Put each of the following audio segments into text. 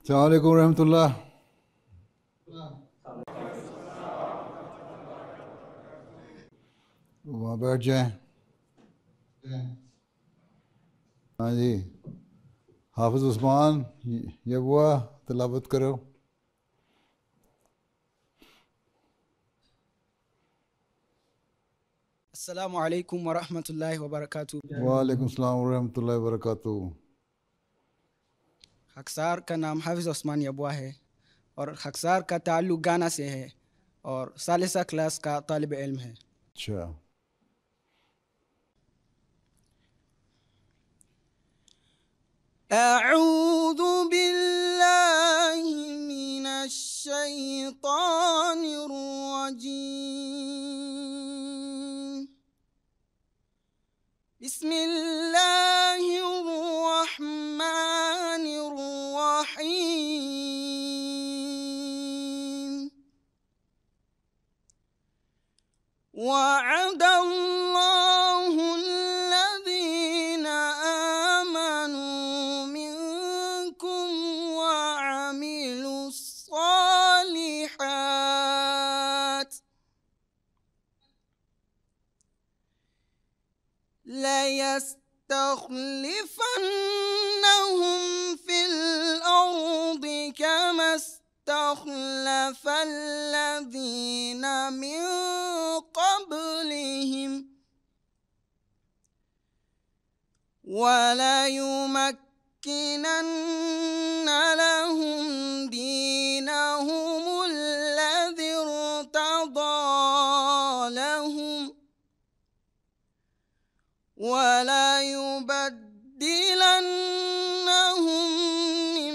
السلام علیکم ورحمۃ اللہ. وہاں بیٹھ جائیں. ہاں جی، حافظ عثمان یہ ہوا تلاوت کرو. السلام علیکم ورحمۃ اللہ وبرکاتہ. وعلیکم السلام ورحمۃ اللہ وبرکاتہ. خاکسار کا نام حافظ عثمان یبوا ہے اور خاکسار کا تعلق گانا سے ہے اور ثالثہ کلاس کا طالب علم ہے. اچھا. اعوذ باللہ من الشیطان الرجیم. بسم اللہ الرحمن الرحیم. وعد اللہ الذین آمنوا منکم وعملوا الصالحات لَيَسْتَخْلِفَنَّهُمْ فِي الْأَرْضِ كَمَا اسْتَخْلَفَ الَّذِينَ مِنْ قَبْلِهِمْ وَلَيُمَكِّنَنَّ لَهُمْ دِينَهُمُ الَّذِي ارْتَضَىٰ لَهُمْ وَلَيُبَدِّلَنَّهُمْ مِنْ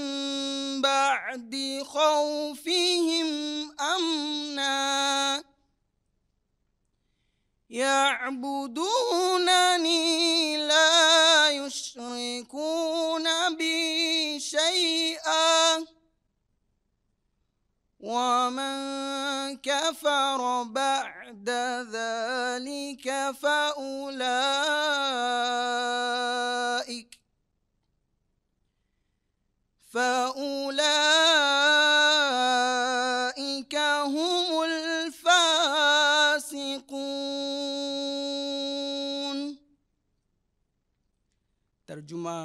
بَعْدِ خَوْفِهِمْ أَمْنًا يَعْبُدُونَنِي لَا يُشْرِكُونَ بِي شَيْئًا وَمَنْ كَفَرَ بَعْدَ ذَلِكَ فَأُولَئِكَ هُمُ الْفَاسِقُونَ. ترجمہ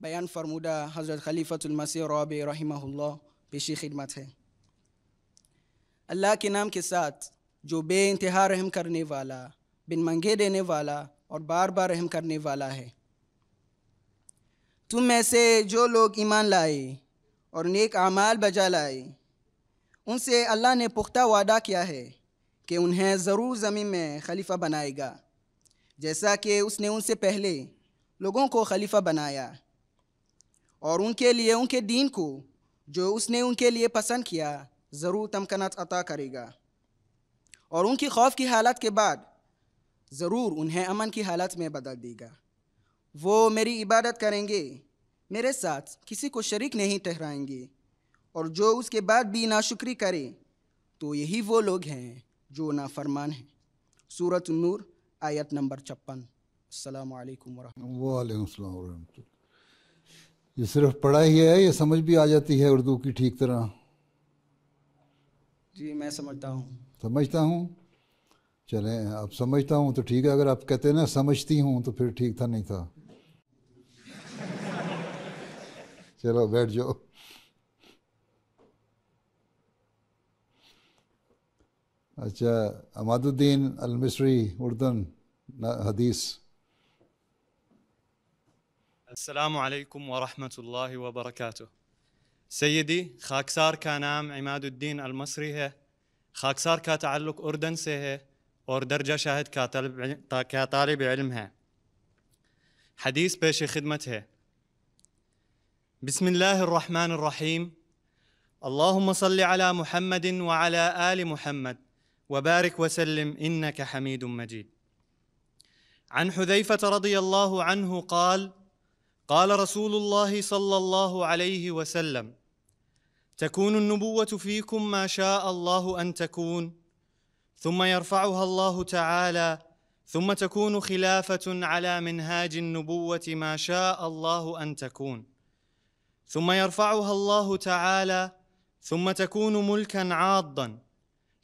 بیان فرمودہ حضرت خلیفۃ المسیح رابع رحمہ اللہ پیشی خدمت ہے. اللہ کے نام کے ساتھ جو بے انتہا رحم کرنے والا، بن منگے دینے والا اور بار بار رحم کرنے والا ہے. تم میں سے جو لوگ ایمان لائے اور نیک اعمال بجا لائے ان سے اللہ نے پختہ وعدہ کیا ہے کہ انہیں ضرور زمین میں خلیفہ بنائے گا، جیسا کہ اس نے ان سے پہلے لوگوں کو خلیفہ بنایا، اور ان کے لیے ان کے دین کو جو اس نے ان کے لیے پسند کیا ضرور تمکنات عطا کرے گا، اور ان کی خوف کی حالت کے بعد ضرور انہیں امن کی حالت میں بدل دے گا. وہ میری عبادت کریں گے، میرے ساتھ کسی کو شریک نہیں ٹھہرائیں گے، اور جو اس کے بعد بھی ناشکری کرے تو یہی وہ لوگ ہیں جو نافرمان ہیں. سورۃ النور آیت نمبر 56. السلام علیکم ورحمۃ اللہ. وعلیکم السلام ورحمۃ اللہ. یہ صرف پڑھا ہی ہے، یہ سمجھ بھی آ جاتی ہے اردو کی ٹھیک طرح؟ جی میں سمجھتا ہوں. سمجھتا ہوں. چلیں اب سمجھتا ہوں تو ٹھیک ہے، اگر آپ کہتے ہیں نا سمجھتی ہوں تو پھر ٹھیک تھا نہیں تھا. چلو بیٹھ جاؤ. اچھا، عماد الدین المصری اردن حدیث. السلام علیکم ورحمۃ اللہ وبرکاتہ. سیدی، خاکسار کا نام عماد الدین المصری ہے، خاکسار کا تعلق اردن سے ہے اور درجہ شاہد کا طالب علم ہے. حدیث پیش خدمت ہے. بسم اللہ الرحمن الرحیم. اللہم صل علی محمد وعلی آل محمد وبارک وسلم انک حمید مجید. عن حذیفة رضی اللہ عنہ قال قال رسول الله صلى الله عليه وسلم تكون النبوة فيكم ما شاء الله أن تكون ثم يرفعها الله تعالى ثم تكون خلافة على منهاج النبوة ما شاء الله أن تكون ثم يرفعها الله تعالى ثم تكون ملكا عاضا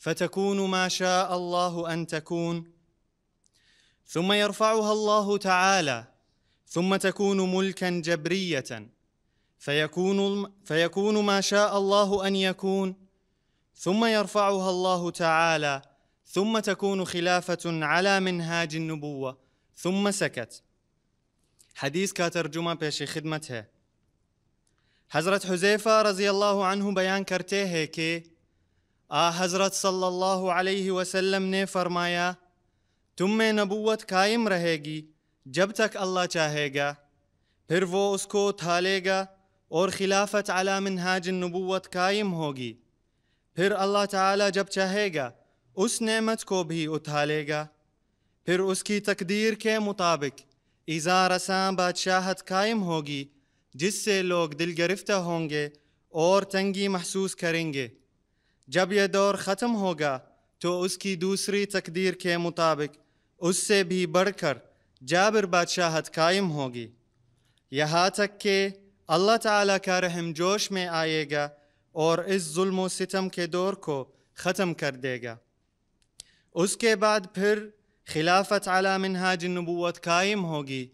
فتكون ما شاء الله أن تكون، ثم يرفعها الله تعالى ثم تكون ملكا جبرية فيكون ما شاء الله أن يكون، ثم يرفعها الله تعالى ثم تكون خلافة على منهاج النبوة ثم سكت۔ حدیث کا ترجمہ پیش خدمت ہے۔ حضرت حذیفہ رضی اللہ عنہ بیان کرتے ہیں کہ حضرت صلی اللہ علیہ وسلم نے فرمایا، تم میں نبوت قائم رہے گی جب تک اللہ چاہے گا، پھر وہ اس کو اٹھا لے گا اور خلافت علی منہاج النبوت قائم ہوگی، پھر اللہ تعالی جب چاہے گا اس نعمت کو بھی اٹھا لے گا، پھر اس کی تقدیر کے مطابق ایذا رساں بادشاہت قائم ہوگی جس سے لوگ دل گرفتہ ہوں گے اور تنگی محسوس کریں گے۔ جب یہ دور ختم ہوگا تو اس کی دوسری تقدیر کے مطابق اس سے بھی بڑھ کر جابر بادشاہت قائم ہوگی، یہاں تک کہ اللہ تعالیٰ کا رحم جوش میں آئے گا اور اس ظلم و ستم کے دور کو ختم کر دے گا۔ اس کے بعد پھر خلافت علی منہاج النبوت قائم ہوگی۔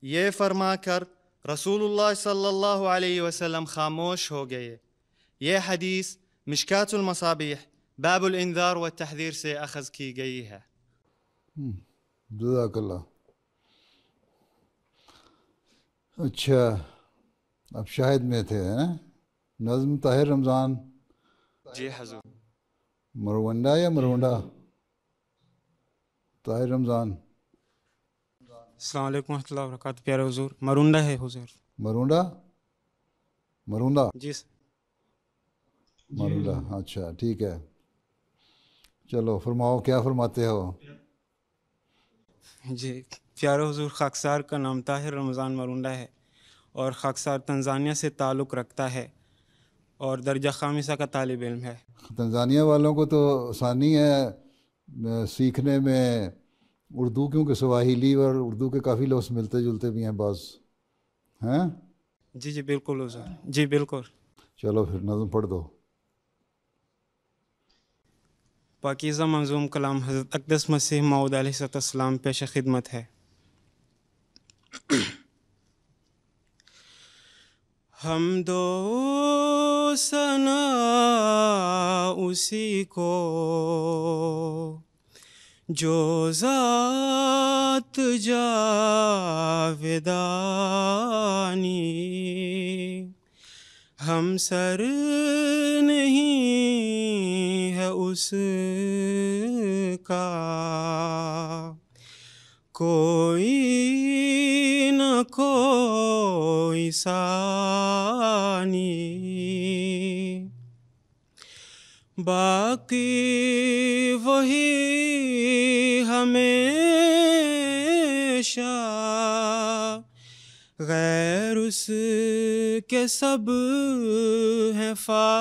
یہ فرما کر رسول اللہ صلی اللہ علیہ وسلم خاموش ہو گئے۔ یہ حدیث مشکات المصابیح باب الانذار والتحذیر سے اخذ کی گئی ہے۔ جزاک اللہ۔ اچھا، اب شاہد میں تھے نظم طاہر رمضان۔ جی حضور۔ مرونڈا یا مرونڈا؟ طاہر رمضان۔ السلام علیکم ورحمۃ اللہ وبرکاتہ۔ پیارے حضور، مرونڈا ہے حضور۔ مرونڈا؟ مرونڈا؟ جی سر۔ مرونڈا، اچھا ٹھیک ہے، چلو فرماؤ کیا فرماتے ہو؟ جی پیارے حضور، خاکسار کا نام طاہر رمضان مرونڈا ہے اور خاکسار تنزانیہ سے تعلق رکھتا ہے اور درجہ خامسہ کا طالب علم ہے۔ تنزانیہ والوں کو تو آسانی ہے سیکھنے میں اردو، کیونکہ سواحیلی اور اردو کے کافی لفظ ملتے جلتے بھی ہیں بعض، ہیں؟ جی جی بالکل حضور، جی بالکل۔ چلو پھر نظم پڑھ دو۔ پاکیزہ منظوم کلام حضرت اقدس مسیح موعود علیہ السلام پیش خدمت ہے۔ حمد و ثنا اسی کو جو ذات جاودانی، ہم سر نہیں ہے اس کا کوئی نہ کوئی ثانی، باقی وہی ہمیشہ، غیر اس کے سب ہیں فانی،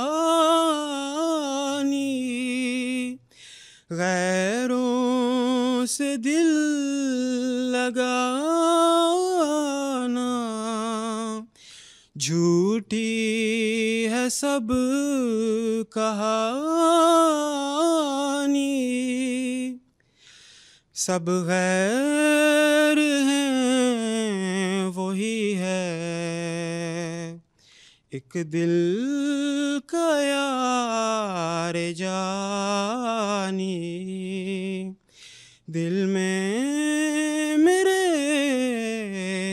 غیروں سے دل لگانا جھوٹی ہے سب کہانی، سب غیر ہیں وہی ہے ایک دل کا یار جانی، دل میں میرے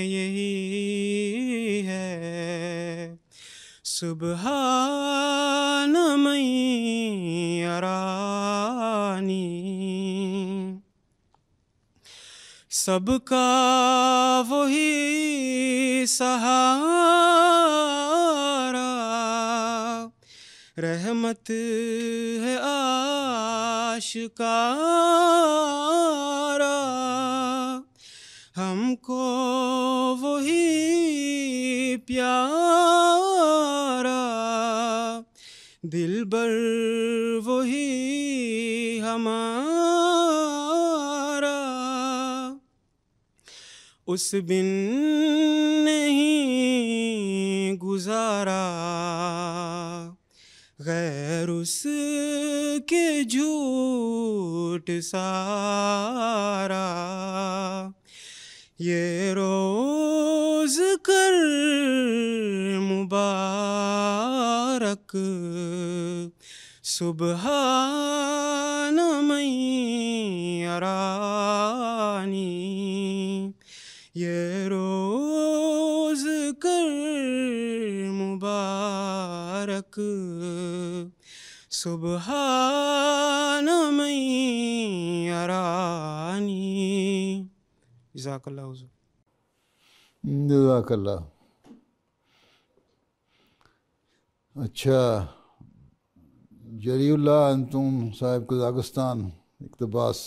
یہی ہے سبحان من یرانی، سب کا وہی سہارا، رحمت ہے آشکارا، ہم کو وہی پیارا، دلبر وہی ہمارا، اس بن نہیں گزارا، غیر اس کے جھوٹ سارا، یہ روز کر مبارک، سبحان من یرانی، یہ روز کر مبارک، سبحان من یرانی۔ جزاک اللہ حضور۔ جزاک اللہ۔ اچھا، جری اللہ انتم صاحب قزاقستان، اقتباس۔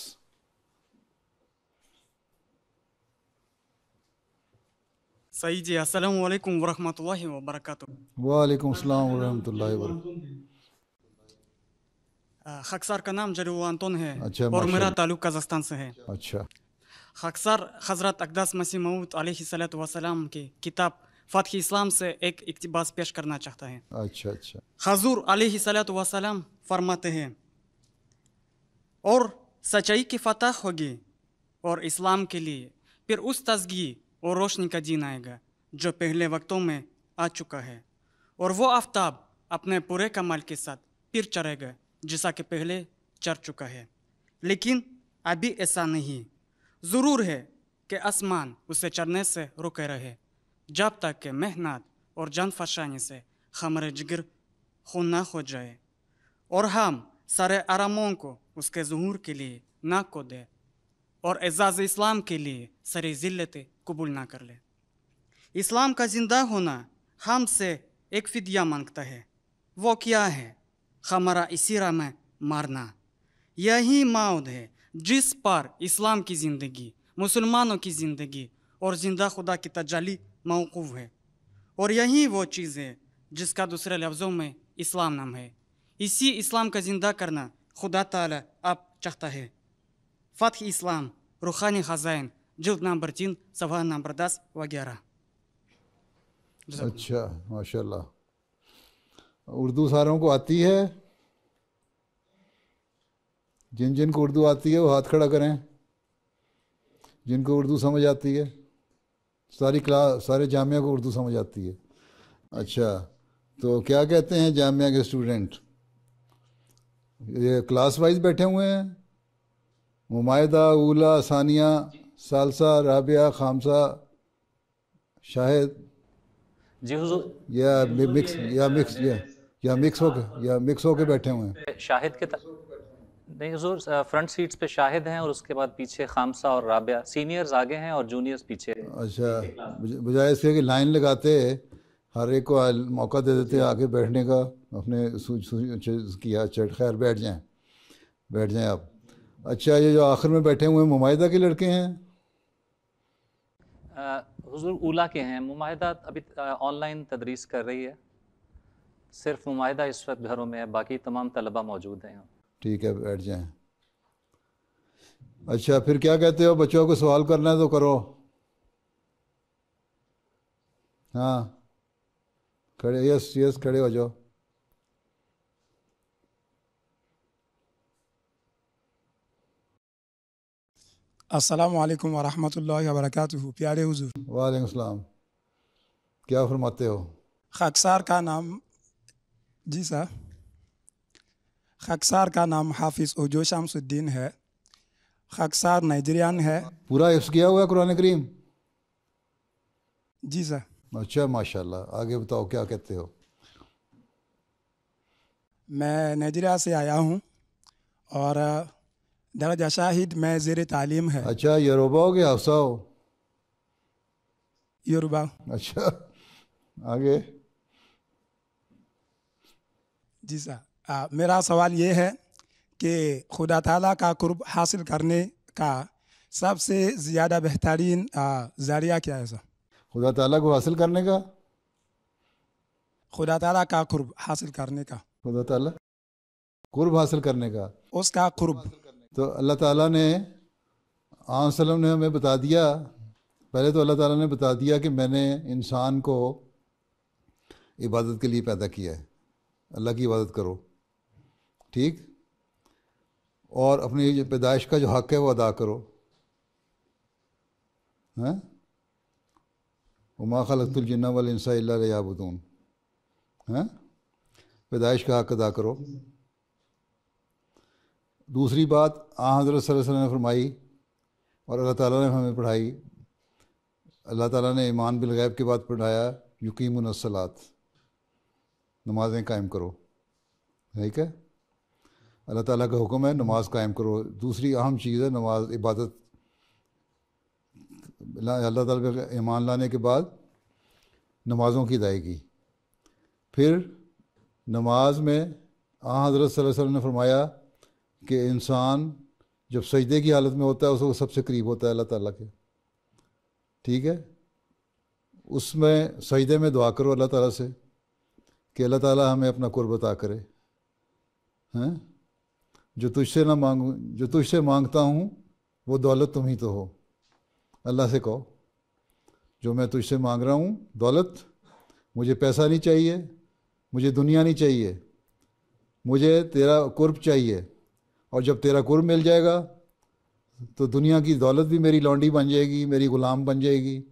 صحیح جی، السلام علیکم ورحمۃ اللہ وبرکاتہ۔ وعلیکم السلام ورحمۃ اللہ وبرکاتہ۔ خاکسار کا نام جریو انتون ہے، اچھا، اور ماشاء میرا اللہ۔ تعلق قازقستان سے ہے۔ اچھا خاکسار حضرت اقدس مسیح موعود علیہ الصلوۃ والسلام کی کتاب فتح اسلام سے ایک اقتباس پیش کرنا چاہتا ہے۔ اچھا اچھا حضور علیہ الصلوۃ والسلام فرماتے ہیں، اور سچائی کی فتح ہوگی اور اسلام کے لیے پھر اس تازگی اور روشنی کا دن آئے گا جو پہلے وقتوں میں آ چکا ہے، اور وہ آفتاب اپنے پورے کمال کے ساتھ پھر چڑھے گا جیسا کہ پہلے چڑھ چکا ہے، لیکن ابھی ایسا نہیں۔ ضرور ہے کہ آسمان اسے چڑھنے سے رکے رہے جب تک کہ محنت اور جان فشانی سے ہمارے جگر خون نہ ہو جائے، اور ہم سارے آراموں کو اس کے ظہور کے لیے نہ کو دے، اور اعزاز اسلام کے لیے ساری ذلتیں قبول نہ کر لے۔ اسلام کا زندہ ہونا ہم سے ایک فدیہ مانگتا ہے۔ وہ کیا ہے؟ ہمارا اسی راہ میں مارنا۔ یہی موعد ہے جس پر اسلام کی زندگی، مسلمانوں کی زندگی اور زندہ خدا کی تجلی موقوف ہے، اور یہی وہ چیز ہے جس کا دوسرے لفظوں میں اسلام نام ہے۔ اسی اسلام کا زندہ کرنا خدا تعالی اب چاہتا ہے۔ فتح اسلام، روحانی خزائن، جلد نمبر 3، صفحہ نمبر 10 وغیرہ۔ اچھا، ماشاء اللہ۔ اردو ساروں کو آتی ہے؟ جن جن کو اردو آتی ہے وہ ہاتھ کھڑا کریں، جن کو اردو سمجھ آتی ہے۔ ساری کلاس، سارے جامعہ کو اردو سمجھ آتی ہے؟ اچھا، تو کیا کہتے ہیں جامعہ کے اسٹوڈنٹ؟ یہ کلاس وائز بیٹھے ہوئے ہیں؟ ممائدہ، اولا، ثانیہ، ثالثہ، رابعہ، خامسہ، شاہد، جی حضور، یا مکس ہو کے بیٹھے ہوئے ہیں؟ شاہد کے نہیں حضور، فرنٹ سیٹس پہ شاہد ہیں، اور اس کے بعد پیچھے خامسہ اور رابعہ، سینئرز آگے ہیں اور جونیئرز پیچھے۔ اچھا، بجائے اس کے کہ لائن لگاتے ہر ایک کو موقع دے دیتے آگے بیٹھنے کا، اپنے کیا چٹ، خیر بیٹھ جائیں آپ۔ اچھا، یہ جو آخر میں بیٹھے ہوئے ہیں ممائدہ کے لڑکے ہیں؟ حضور اولا کے ہیں، ممائدہ ابھی آن لائن تدریس کر رہی ہے، صرف ممائدہ اس وقت گھروں میں ہے، باقی تمام طلبہ موجود ہیں۔ ٹھیک ہے، بیٹھ جائیں۔ اچھا، پھر کیا کہتے ہو؟ بچوں کو سوال کرنا ہے تو کرو۔ ہاں، کھڑے، یس کھڑے ہو جاؤ۔ السلام علیکم ورحمۃ اللہ وبرکاتہ۔ پیارے حضور، وعلیکم السلام، کیا فرماتے ہو؟ خاکسار کا نام، جی سر، خاکسار کا نام حافظ اوجو شمس الدین ہے۔ خاکسار نائجیریان ہے۔ پورا حفظ کیا ہوا ہے قرآن کریم؟ جی سر۔ اچھا، ماشاء اللہ۔ آگے بتاؤ کیا کہتے ہو؟ میں نائجیریا سے آیا ہوں اور درجہ شاہد میں زیر تعلیم ہے۔ اچھا، یوروبا ہو کہ حفصہ ہو؟ یوربا۔ اچھا، آگے۔ جی سر، میرا سوال یہ ہے کہ خدا تعالیٰ کا قرب حاصل کرنے کا سب سے زیادہ بہترین ذریعہ کیا ہے سر؟ خدا تعالیٰ کو حاصل کرنے کا؟ خدا تعالیٰ کا قرب حاصل کرنے کا۔ خدا تعالیٰ قرب حاصل کرنے کا، اس کا قرب۔ تو اللہ تعالیٰ نے، آن وسلم نے ہمیں بتا دیا، پہلے تو اللہ تعالیٰ نے بتا دیا کہ میں نے انسان کو عبادت کے لیے پیدا کیا ہے. اللہ کی عبادت کرو, ٹھیک, اور اپنی جو پیدائش کا جو حق ہے وہ ادا کرو. ہاں, وما خلقت الجن والانس الا لیعبدون. ہاں, پیدائش کا حق ادا کرو. دوسری بات حضرت صلی اللہ علیہ وسلم نے فرمائی اور اللہ تعالیٰ نے ہمیں پڑھائی, اللہ تعالیٰ نے ایمان بالغیب کے بعد پڑھایا یقیمون الصلاۃ, نمازیں قائم کرو. ٹھیک ہے, اللہ تعالیٰ کا حکم ہے نماز قائم کرو. دوسری اہم چیز ہے نماز, عبادت. اللہ تعالیٰ پہ ایمان لانے کے بعد نمازوں کی ادائیگی. پھر نماز میں حضرت صلی اللہ علیہ وسلم نے فرمایا کہ انسان جب سجدے کی حالت میں ہوتا ہے اس کو سب سے قریب ہوتا ہے اللہ تعالیٰ کے. ٹھیک ہے, اس میں سجدے میں دعا کرو اللہ تعالیٰ سے کہ اللہ تعالیٰ ہمیں اپنا قرب عطا کرے. ہیں, جو تجھ سے مانگتا ہوں وہ دولت تم ہی تو ہو. اللہ سے کہو جو میں تجھ سے مانگ رہا ہوں دولت, مجھے پیسہ نہیں چاہیے, مجھے دنیا نہیں چاہیے, مجھے تیرا قرب چاہیے. اور جب تیرا قرب مل جائے گا تو دنیا کی دولت بھی میری لونڈی بن جائے گی, میری غلام بن جائے گی,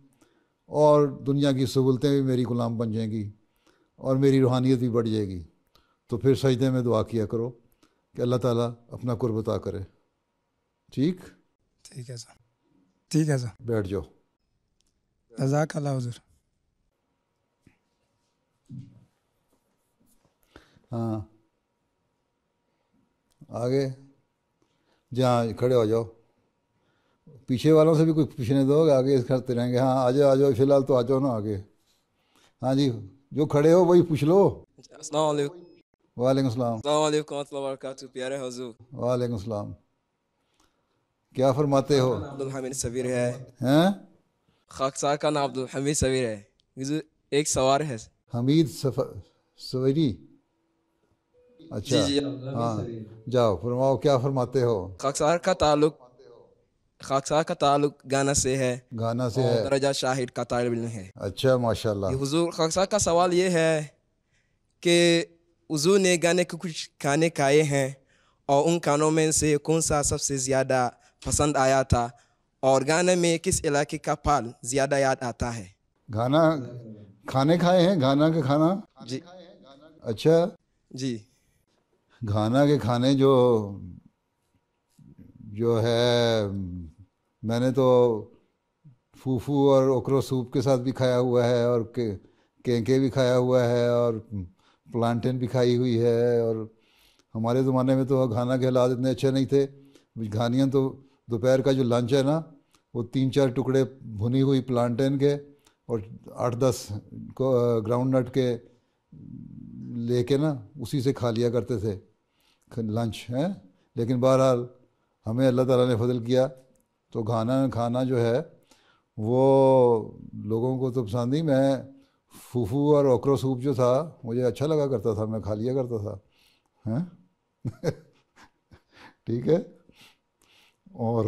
اور دنیا کی سہولتیں بھی میری غلام بن جائیں گی, اور میری روحانیت بھی بڑھ جائے گی. تو پھر سجدے میں دعا کیا کرو کہ اللہ تعالیٰ اپنا قرب عطا کرے. ٹھیک, ٹھیک ہے سر, ٹھیک ہے سر, بیٹھ جاؤ. جزاک اللہ حضور. ہاں, آگے جہاں کھڑے ہو جاؤ, پیچھے والوں سے بھی کچھ پوچھنے دو, آگے کرتے رہیں گے. ہاں آ جاؤ فی الحال تو آ جاؤ نا آگے. ہاں جی, جو کھڑے ہو وہی پوچھ لو. السلام علیکم. وعلیکم السلام. السلام علیکم ورحمۃ اللہ وبرکاتہ. پیارے حضور. وعلیکم السلام. کیا فرماتے ہو؟ عبدالحمید صبیر ہے. ہیں, خاکسار کا نام عبدالحمید صبیر ہے. حضور ایک سوال ہے. حمید سویری. اچھا, جی ہاں جاؤ فرماؤ, کیا فرماتے ہو؟ خاکسار کا تعلق گانا سے ہے. گانا سے ہے. درجہ شاہد کا طالب علم ہے. اچھا, ماشاء اللہ. حضور خاکسار کا سوال یہ ہے کہ حضور نے گانے کے کچھ کھانے کھائے ہیں, اور ان کھانوں میں سے کون سا سب سے زیادہ پسند آیا تھا, اور گانے میں کس علاقے کا پھل زیادہ یاد آتا ہے؟ گانا کھانے کھائے ہیں, گانا کے کھانا. جی. اچھا, جی. گھانا کے کھانے جو ہے میں نے تو پھوپھو اور اوکرو سوپ کے ساتھ بھی کھایا ہوا ہے, اور کینکے بھی کھایا ہوا ہے, اور پلانٹین بھی کھائی ہوئی ہے. اور ہمارے زمانے میں تو گھانا کے حالات اتنے اچھے نہیں تھے. گھانیاں تو دوپہر کا جو لنچ ہے نا, وہ 3-4 ٹکڑے بھنی ہوئی پلانٹین کے اور 8-10 گراؤنڈ نٹ کے لے کے نا اسی سے کھا لیا کرتے تھے لنچ ہیں. لیکن بہرحال ہمیں اللہ تعالیٰ نے فضل کیا تو کھانا جو ہے وہ لوگوں کو تو پسند ہی. میں پھوپھو اور اوکرو سوپ جو تھا مجھے اچھا لگا کرتا تھا, میں کھا لیا کرتا تھا. ہیں ٹھیک ہے. اور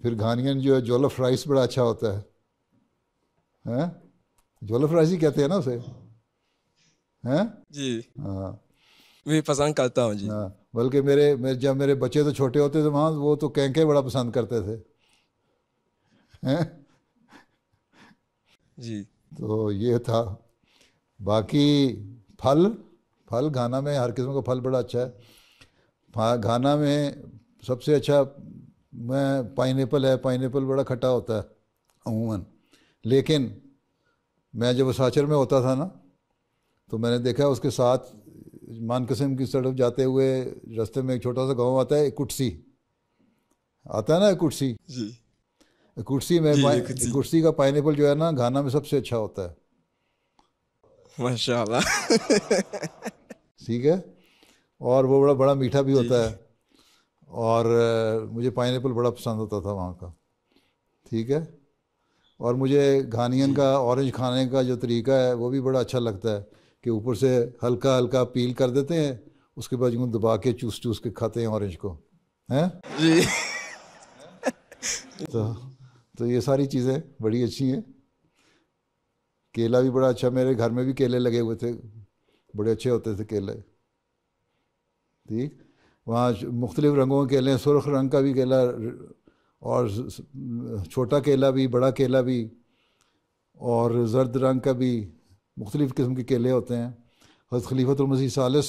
پھر گھانین جو ہے جولف رائس بڑا اچھا ہوتا ہے. جولف رائس ہی کہتے ہیں نا اسے. ہیں جی. ہاں, میں پسند کرتا ہوں. جی. ہاں, بلکہ جب میرے بچے تو چھوٹے ہوتے تھے وہاں, وہ تو کینکے بڑا پسند کرتے تھے. ہیں جی. تو یہ تھا. باقی پھل گھانا میں ہر قسم کا پھل بڑا اچھا ہے. گھانا میں سب سے اچھا پائن ایپل ہے. پائن ایپل بڑا کھٹا ہوتا ہے عموماً, لیکن میں جب اساچر میں ہوتا تھا نا تو میں نے دیکھا اس کے ساتھ مان قسم کی طرف جاتے ہوئے راستے میں ایک چھوٹا سا گاؤں آتا ہے, کٹسی آتا ہے نا. کٹسی, جی. کٹسی میں کٹسی کا پائن ایپل جو ہے نا گھانا میں سب سے اچھا ہوتا ہے. ماشاء اللہ. ٹھیک ہے. اور وہ بڑا میٹھا بھی ہوتا ہے. اور مجھے پائن ایپل بڑا پسند ہوتا تھا وہاں کا. ٹھیک ہے. اور مجھے گھانین کا اورنج کھانے کا جو طریقہ ہے وہ بھی بڑا اچھا لگتا ہے کہ اوپر سے ہلکا ہلکا پیل کر دیتے ہیں, اس کے بعد یوں دبا کے چوس کے کھاتے ہیں اورنج کو. ہیں جی. تو یہ ساری چیزیں بڑی اچھی ہیں. کیلا بھی بڑا اچھا، میرے گھر میں بھی کیلے لگے ہوئے تھے، بڑے اچھے ہوتے تھے کیلے، ٹھیک. وہاں مختلف رنگوں کے کیلے ہیں، سرخ رنگ کا بھی کیلا اور چھوٹا کیلا بھی، بڑا کیلا بھی، اور زرد رنگ کا بھی، مختلف قسم کے کیلے ہوتے ہیں. حضرت خلیفۃ المسیح ثالث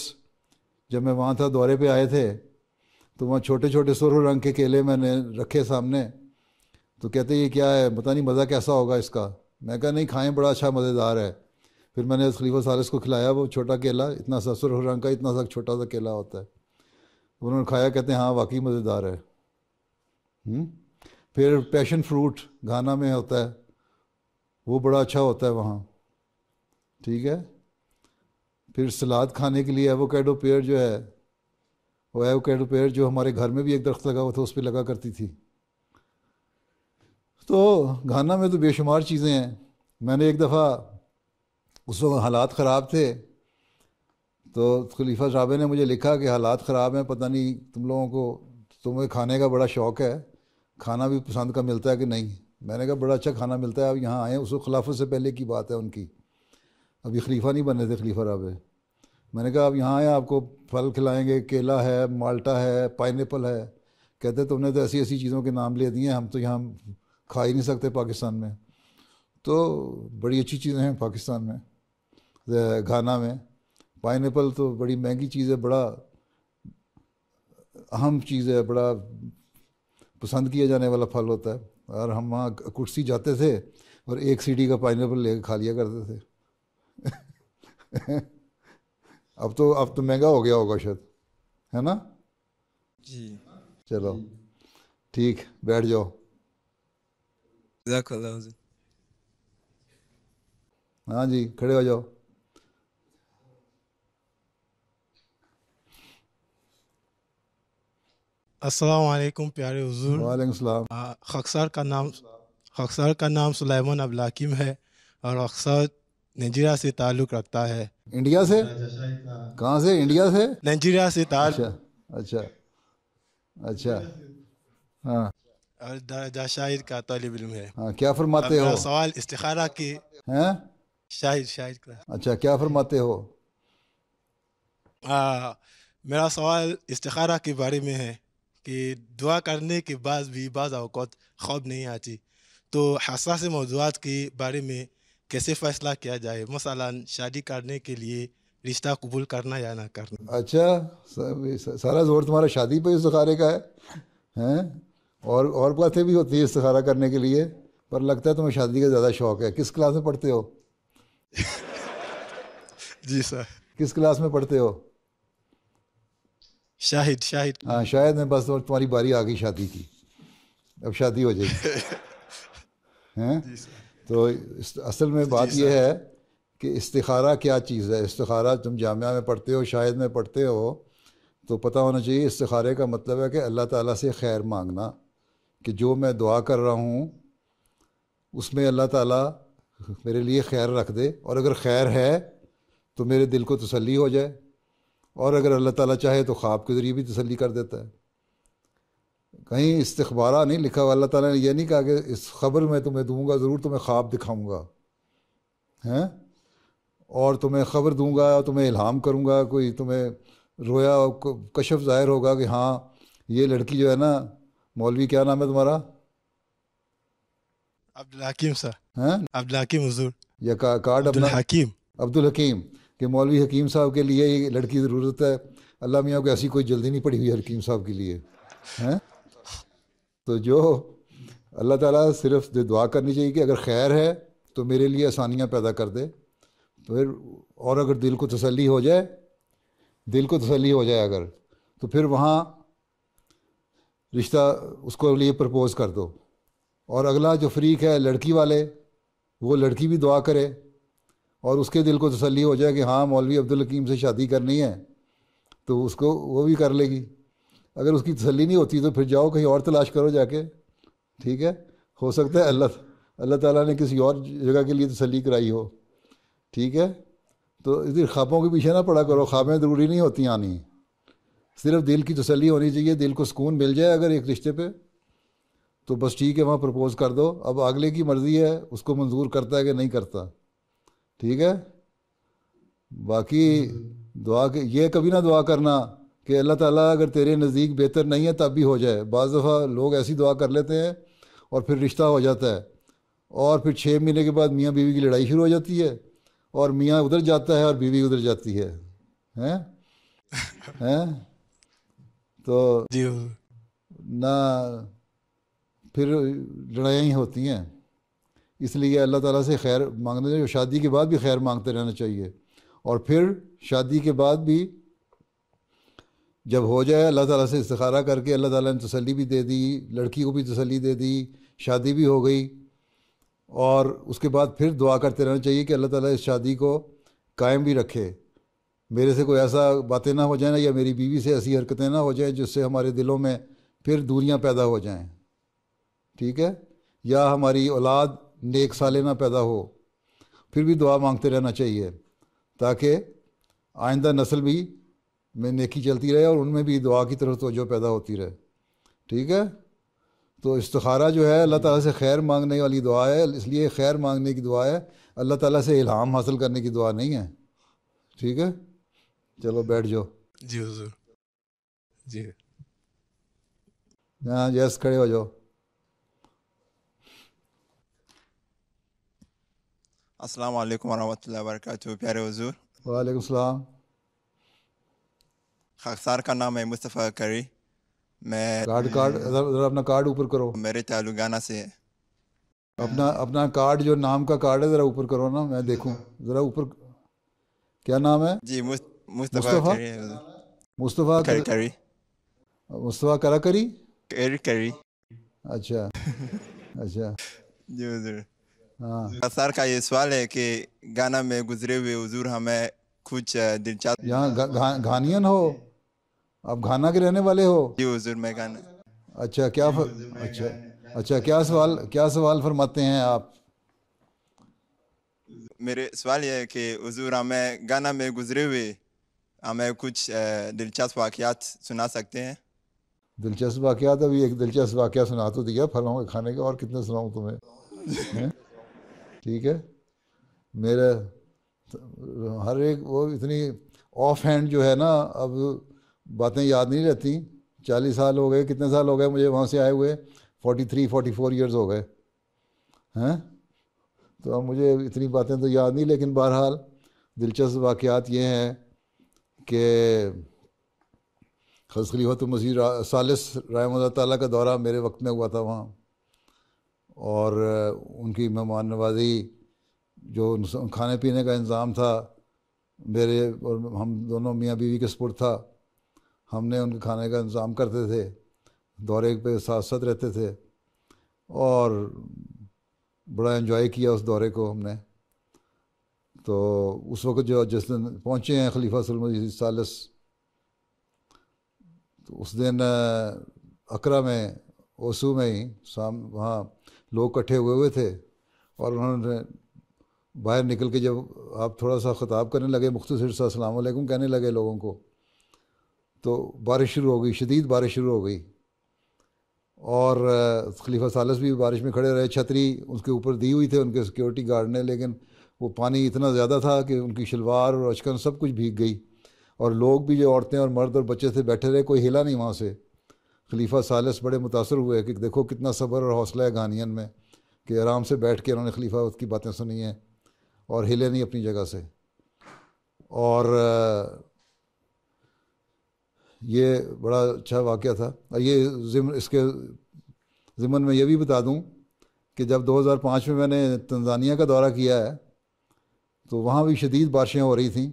جب میں وہاں تھا دورے پہ آئے تھے تو وہاں چھوٹے چھوٹے سرخ رنگ کے کیلے میں نے رکھے سامنے، تو کہتے یہ کیا ہے، پتہ نہیں مزہ کیسا ہوگا اس کا. میں کہا نہیں کھائیں، بڑا اچھا مزیدار ہے. پھر میں نے خلیفہ ثالث کو کھلایا وہ چھوٹا کیلا، اتنا سا سرخ رنگ کا، اتنا سا چھوٹا سا کیلا ہوتا ہے. انہوں نے کھایا، کہتے ہیں ہاں واقعی مزیدار ہے. پھر پیشن فروٹ گھانا میں ہوتا ہے، وہ بڑا اچھا ہوتا ہے وہاں، ٹھیک ہے. پھر سلاد کھانے کے لیے ایووکیڈو پیڑ جو ہے، وہ ایووکیڈو پیڑ جو ہمارے گھر میں بھی ایک درخت لگا ہوا تھا، اس پہ لگا کرتی تھی. تو گھانا میں تو بے شمار چیزیں ہیں. میں نے ایک دفعہ، اس وقت حالات خراب تھے، تو خلیفہ صاحب نے مجھے لکھا کہ حالات خراب ہیں، پتہ نہیں تم لوگوں کو، تمہیں کھانے کا بڑا شوق ہے، کھانا بھی پسند کا ملتا ہے کہ نہیں. میں نے کہا بڑا اچھا کھانا ملتا ہے، اب یہاں آئے. اس وقت خلافت سے پہلے کی بات ہے ان کی، ابھی خلیفہ نہیں بنے تھے خلیفہ رابع. میں نے کہا اب یہاں آئے، آپ کو پھل کھلائیں گے، کیلا ہے، مالٹا ہے، پائن ایپل ہے. کہتے تم نے تو ایسی ایسی چیزوں کے نام لے دیے ہیں، ہم تو یہاں کھا ہی نہیں سکتے پاکستان میں. تو بڑی اچھی چیزیں ہیں پاکستان میں، گھانا میں. پائن ایپل تو بڑی مہنگی چیز ہے، بڑا اہم چیز ہے، بڑا پسند کیا جانے والا پھل ہوتا ہے. اور ہم وہاں کرسی جاتے تھے اور ایک سیڑھی کا پائن ایپل لے کے کھا لیا کرتے تھے. اب تو مہنگا ہو گیا ہوگا شاید، ہے نا؟ جی چلو ٹھیک، بیٹھ جاؤ. جزاک اللہ حضور. ہاں جی، کھڑے ہو جاؤ. السلام علیکم پیارے حضور. وعلیکم السلام. خاکسار کا نام سلیمان عبدالحکیم ہے اور خاکسار نائجیریا سے تعلق رکھتا ہے. انڈیا سے؟ کہاں سے؟ انڈیا سے؟ نائجیریا سے تعلق. اچھا اچھا. ہاں، اور درجہ شاہد کا طالب علم ہے. ہاں، کیا فرماتے ہو؟ میرا سوال استخارہ کی ہیں؟ شاہد کا. اچھا، کیا فرماتے ہو؟ میرا سوال استخارہ کے بارے میں ہے کہ دعا کرنے کے بعد بھی بعض اوقات خواب نہیں آتی، تو حساس موضوعات کے بارے میں کیسے فیصلہ کیا جائے؟ مثلا شادی کرنے کے لیے رشتہ قبول کرنا یا نہ کرنا. اچھا، سارا زور تمہارا شادی پہ استخارے کا ہے ہیں؟ اور باتیں بھی ہوتی ہے استخارہ کرنے کے لیے، پر لگتا ہے تمہیں شادی کا زیادہ شوق ہے. کس کلاس میں پڑھتے ہو؟ جی سر. کس کلاس میں پڑھتے ہو؟ شاہد. ہاں، شاید میں بس تمہاری باری آ گئی شادی کی، اب شادی ہو جائے گی. ہیں؟ تو اصل میں بات یہ ہے کہ استخارہ کیا چیز ہے. استخارہ تم جامعہ میں پڑھتے ہو، شاید میں پڑھتے ہو، تو پتہ ہونا چاہیے استخارے کا مطلب ہے کہ اللہ تعالیٰ سے خیر مانگنا، کہ جو میں دعا کر رہا ہوں اس میں اللہ تعالیٰ میرے لیے خیر رکھ دے، اور اگر خیر ہے تو میرے دل کو تسلی ہو جائے، اور اگر اللہ تعالیٰ چاہے تو خواب کے ذریعے بھی تسلی کر دیتا ہے. کہیں استخبارہ نہیں لکھا ہوا. اللہ تعالیٰ نے یہ نہیں کہا کہ اس خبر میں تمہیں دوں گا، ضرور تمہیں خواب دکھاؤں گا ہیں، اور تمہیں خبر دوں گا، تمہیں الہام کروں گا، کوئی تمہیں رویا کشف ظاہر ہوگا کہ ہاں یہ لڑکی جو ہے نا، مولوی کیا نام ہے تمہارا؟ عبدالحکیم سر. ہیں؟ عبدالحکیم حضور. یا کارڈ اپنا عبدالحکیم، کہ مولوی حکیم صاحب کے لیے یہ لڑکی ضرورت ہے. اللہ میاں کو ایسی کوئی جلدی نہیں پڑی ہوئی حکیم صاحب کے لیے ہیں. تو جو اللہ تعالیٰ صرف دعا کرنی چاہیے کہ اگر خیر ہے تو میرے لیے آسانیاں پیدا کر دے. پھر اور اگر دل کو تسلی ہو جائے اگر، تو پھر وہاں رشتہ اس کو لیے پرپوز کر دو. اور اگلا جو فریق ہے لڑکی والے، وہ لڑکی بھی دعا کرے اور اس کے دل کو تسلی ہو جائے کہ ہاں مولوی عبدالحکیم سے شادی کرنی ہے، تو اس کو وہ بھی کر لے گی. اگر اس کی تسلی نہیں ہوتی تو پھر جاؤ کہیں اور تلاش کرو جا کے. ٹھیک ہے، ہو سکتا ہے اللہ تعالیٰ نے کسی اور جگہ کے لیے تسلی کرائی ہو. ٹھیک ہے، تو ادھر خوابوں کے پیچھے نہ پڑا کرو. خوابیں ضروری نہیں ہوتی آنی، صرف دل کی تسلی ہونی چاہیے. دل کو سکون مل جائے اگر ایک رشتے پہ تو بس ٹھیک ہے، وہاں پرپوز کر دو. اب اگلے کی مرضی ہے اس کو منظور کرتا ہے کہ نہیں کرتا. ٹھیک ہے. باقی دعا کے یہ کبھی نہ دعا کرنا کہ اللہ تعالیٰ اگر تیرے نزدیک بہتر نہیں ہے تب بھی ہو جائے. بعض دفعہ لوگ ایسی دعا کر لیتے ہیں اور پھر رشتہ ہو جاتا ہے اور پھر 6 مہینے کے بعد میاں بیوی کی لڑائی شروع ہو جاتی ہے اور میاں ادھر جاتا ہے اور بیوی ادھر جاتی ہے. ہیں تو جی نہ پھر لڑائیاں ہی ہوتی ہیں. اس لیے اللہ تعالیٰ سے خیر مانگنا چاہیے. شادی کے بعد بھی خیر مانگتے رہنا چاہیے اور پھر شادی کے بعد بھی جب ہو جائے اللہ تعالیٰ سے استخارہ کر کے اللہ تعالیٰ نے تسلی بھی دے دی, لڑکی کو بھی تسلی دے دی, شادی بھی ہو گئی, اور اس کے بعد پھر دعا کرتے رہنا چاہیے کہ اللہ تعالیٰ اس شادی کو قائم بھی رکھے. میرے سے کوئی ایسا باتیں نہ ہو جائیں یا میری بیوی سے ایسی حرکتیں نہ ہو جائیں جس سے ہمارے دلوں میں پھر دوریاں پیدا ہو جائیں. ٹھیک ہے, یا ہماری اولاد نیک صالح نہ پیدا ہو. پھر بھی دعا مانگتے رہنا چاہیے تاکہ آئندہ نسل بھی میں نیکی چلتی رہے اور ان میں بھی دعا کی طرف توجہ پیدا ہوتی رہے. ٹھیک ہے, تو استخارہ جو ہے اللہ تعالیٰ سے خیر مانگنے والی دعا ہے, اس لیے خیر مانگنے کی دعا ہے, اللہ تعالیٰ سے الہام حاصل کرنے کی دعا نہیں ہے. ٹھیک ہے, چلو بیٹھ جاؤ. جی حضور. جی ہاں یس, کھڑے ہو جاؤ. السلام علیکم ورحمۃ اللہ وبرکاتہ. پیارے حضور. وعلیکم السلام. خاکسار کا نام ہے مصطفیٰ کری. میں کارڈ ذرا اپنا کارڈ اوپر کرو. میرے تعلق گانا سے ہے. اپنا کارڈ جو نام کا کارڈ ہے ذرا اوپر کرو نا, میں دیکھوں ذرا اوپر. کیا نام ہے؟ جی مصطفیٰ کری ہے حضور. مصطفیٰ کری. مصطفیٰ کرا کری. کری. اچھا اچھا. جی حضور. ہاں, خاکسار کا یہ سوال ہے کہ گانا میں گزرے ہوئے حضور ہمیں کچھ دلچسپ. یہاں گھانین ہو آپ؟ گھانا کے رہنے والے ہو؟ جی حضور میں گانا. اچھا اچھا کیا سوال فرماتے ہیں آپ؟ میرے سوال یہ ہے کہ حضور ہمیں گانا میں گزرے ہوئے ہمیں کچھ دلچسپ واقعات سنا سکتے ہیں؟ دلچسپ واقعات؟ ابھی ایک دلچسپ واقعہ سنا تو دیا پھلوں کے کھانے کا, اور کتنے سناؤں تمہیں؟ ٹھیک ہے, میرے ہر ایک وہ اتنی آف ہینڈ جو ہے نا, اب باتیں یاد نہیں رہتی. 40 سال ہو گئے, کتنے سال ہو گئے مجھے وہاں سے آئے ہوئے, 43-44 ایئرز ہو گئے ہیں. تو اب مجھے اتنی باتیں تو یاد نہیں, لیکن بہرحال دلچسپ واقعات یہ ہیں کہ حضرت خلیفۃ المسیح ثالث رحمہ اللہ تعالیٰ کا دورہ میرے وقت میں ہوا تھا وہاں, اور ان کی مہمان نوازی جو کھانے پینے کا انتظام تھا میرے اور ہم دونوں میاں بیوی کے سپرد تھا. ہم نے ان کے کھانے کا انتظام کرتے تھے, دورے پہ ساتھ ساتھ رہتے تھے, اور بڑا انجوائے کیا اس دورے کو ہم نے. تو اس وقت جو جس دن پہنچے ہیں خلیفہ صلی اللہ علیہ وسلم ثالث, تو اس دن اکرا میں اوسو میں ہی وہاں لوگ اکٹھے ہوئے تھے, اور انہوں نے باہر نکل کے جب آپ تھوڑا سا خطاب کرنے لگے, مختصر سا السلام علیکم کہنے لگے لوگوں کو, تو بارش شروع ہو گئی, شدید بارش شروع ہو گئی. اور خلیفہ ثالث بھی بارش میں کھڑے رہے, چھتری اس کے اوپر دی ہوئی تھے ان کے سیکورٹی گارڈ نے, لیکن وہ پانی اتنا زیادہ تھا کہ ان کی شلوار اور اچکن سب کچھ بھیگ گئی, اور لوگ بھی جو عورتیں اور مرد اور بچے تھے بیٹھے رہے, کوئی ہلا نہیں وہاں سے. خلیفہ ثالث بڑے متاثر ہوئے کہ دیکھو کتنا صبر اور حوصلہ ہے گھانین میں, کہ آرام سے بیٹھ کے انہوں نے خلیفہ کی باتیں سنی ہیں اور ہلے نہیں اپنی جگہ سے. اور یہ بڑا اچھا واقعہ تھا. یہ اس کے ضمن میں یہ بھی بتا دوں کہ جب 2005 میں نے تنزانیہ کا دورہ کیا ہے تو وہاں بھی شدید بارشیں ہو رہی تھیں.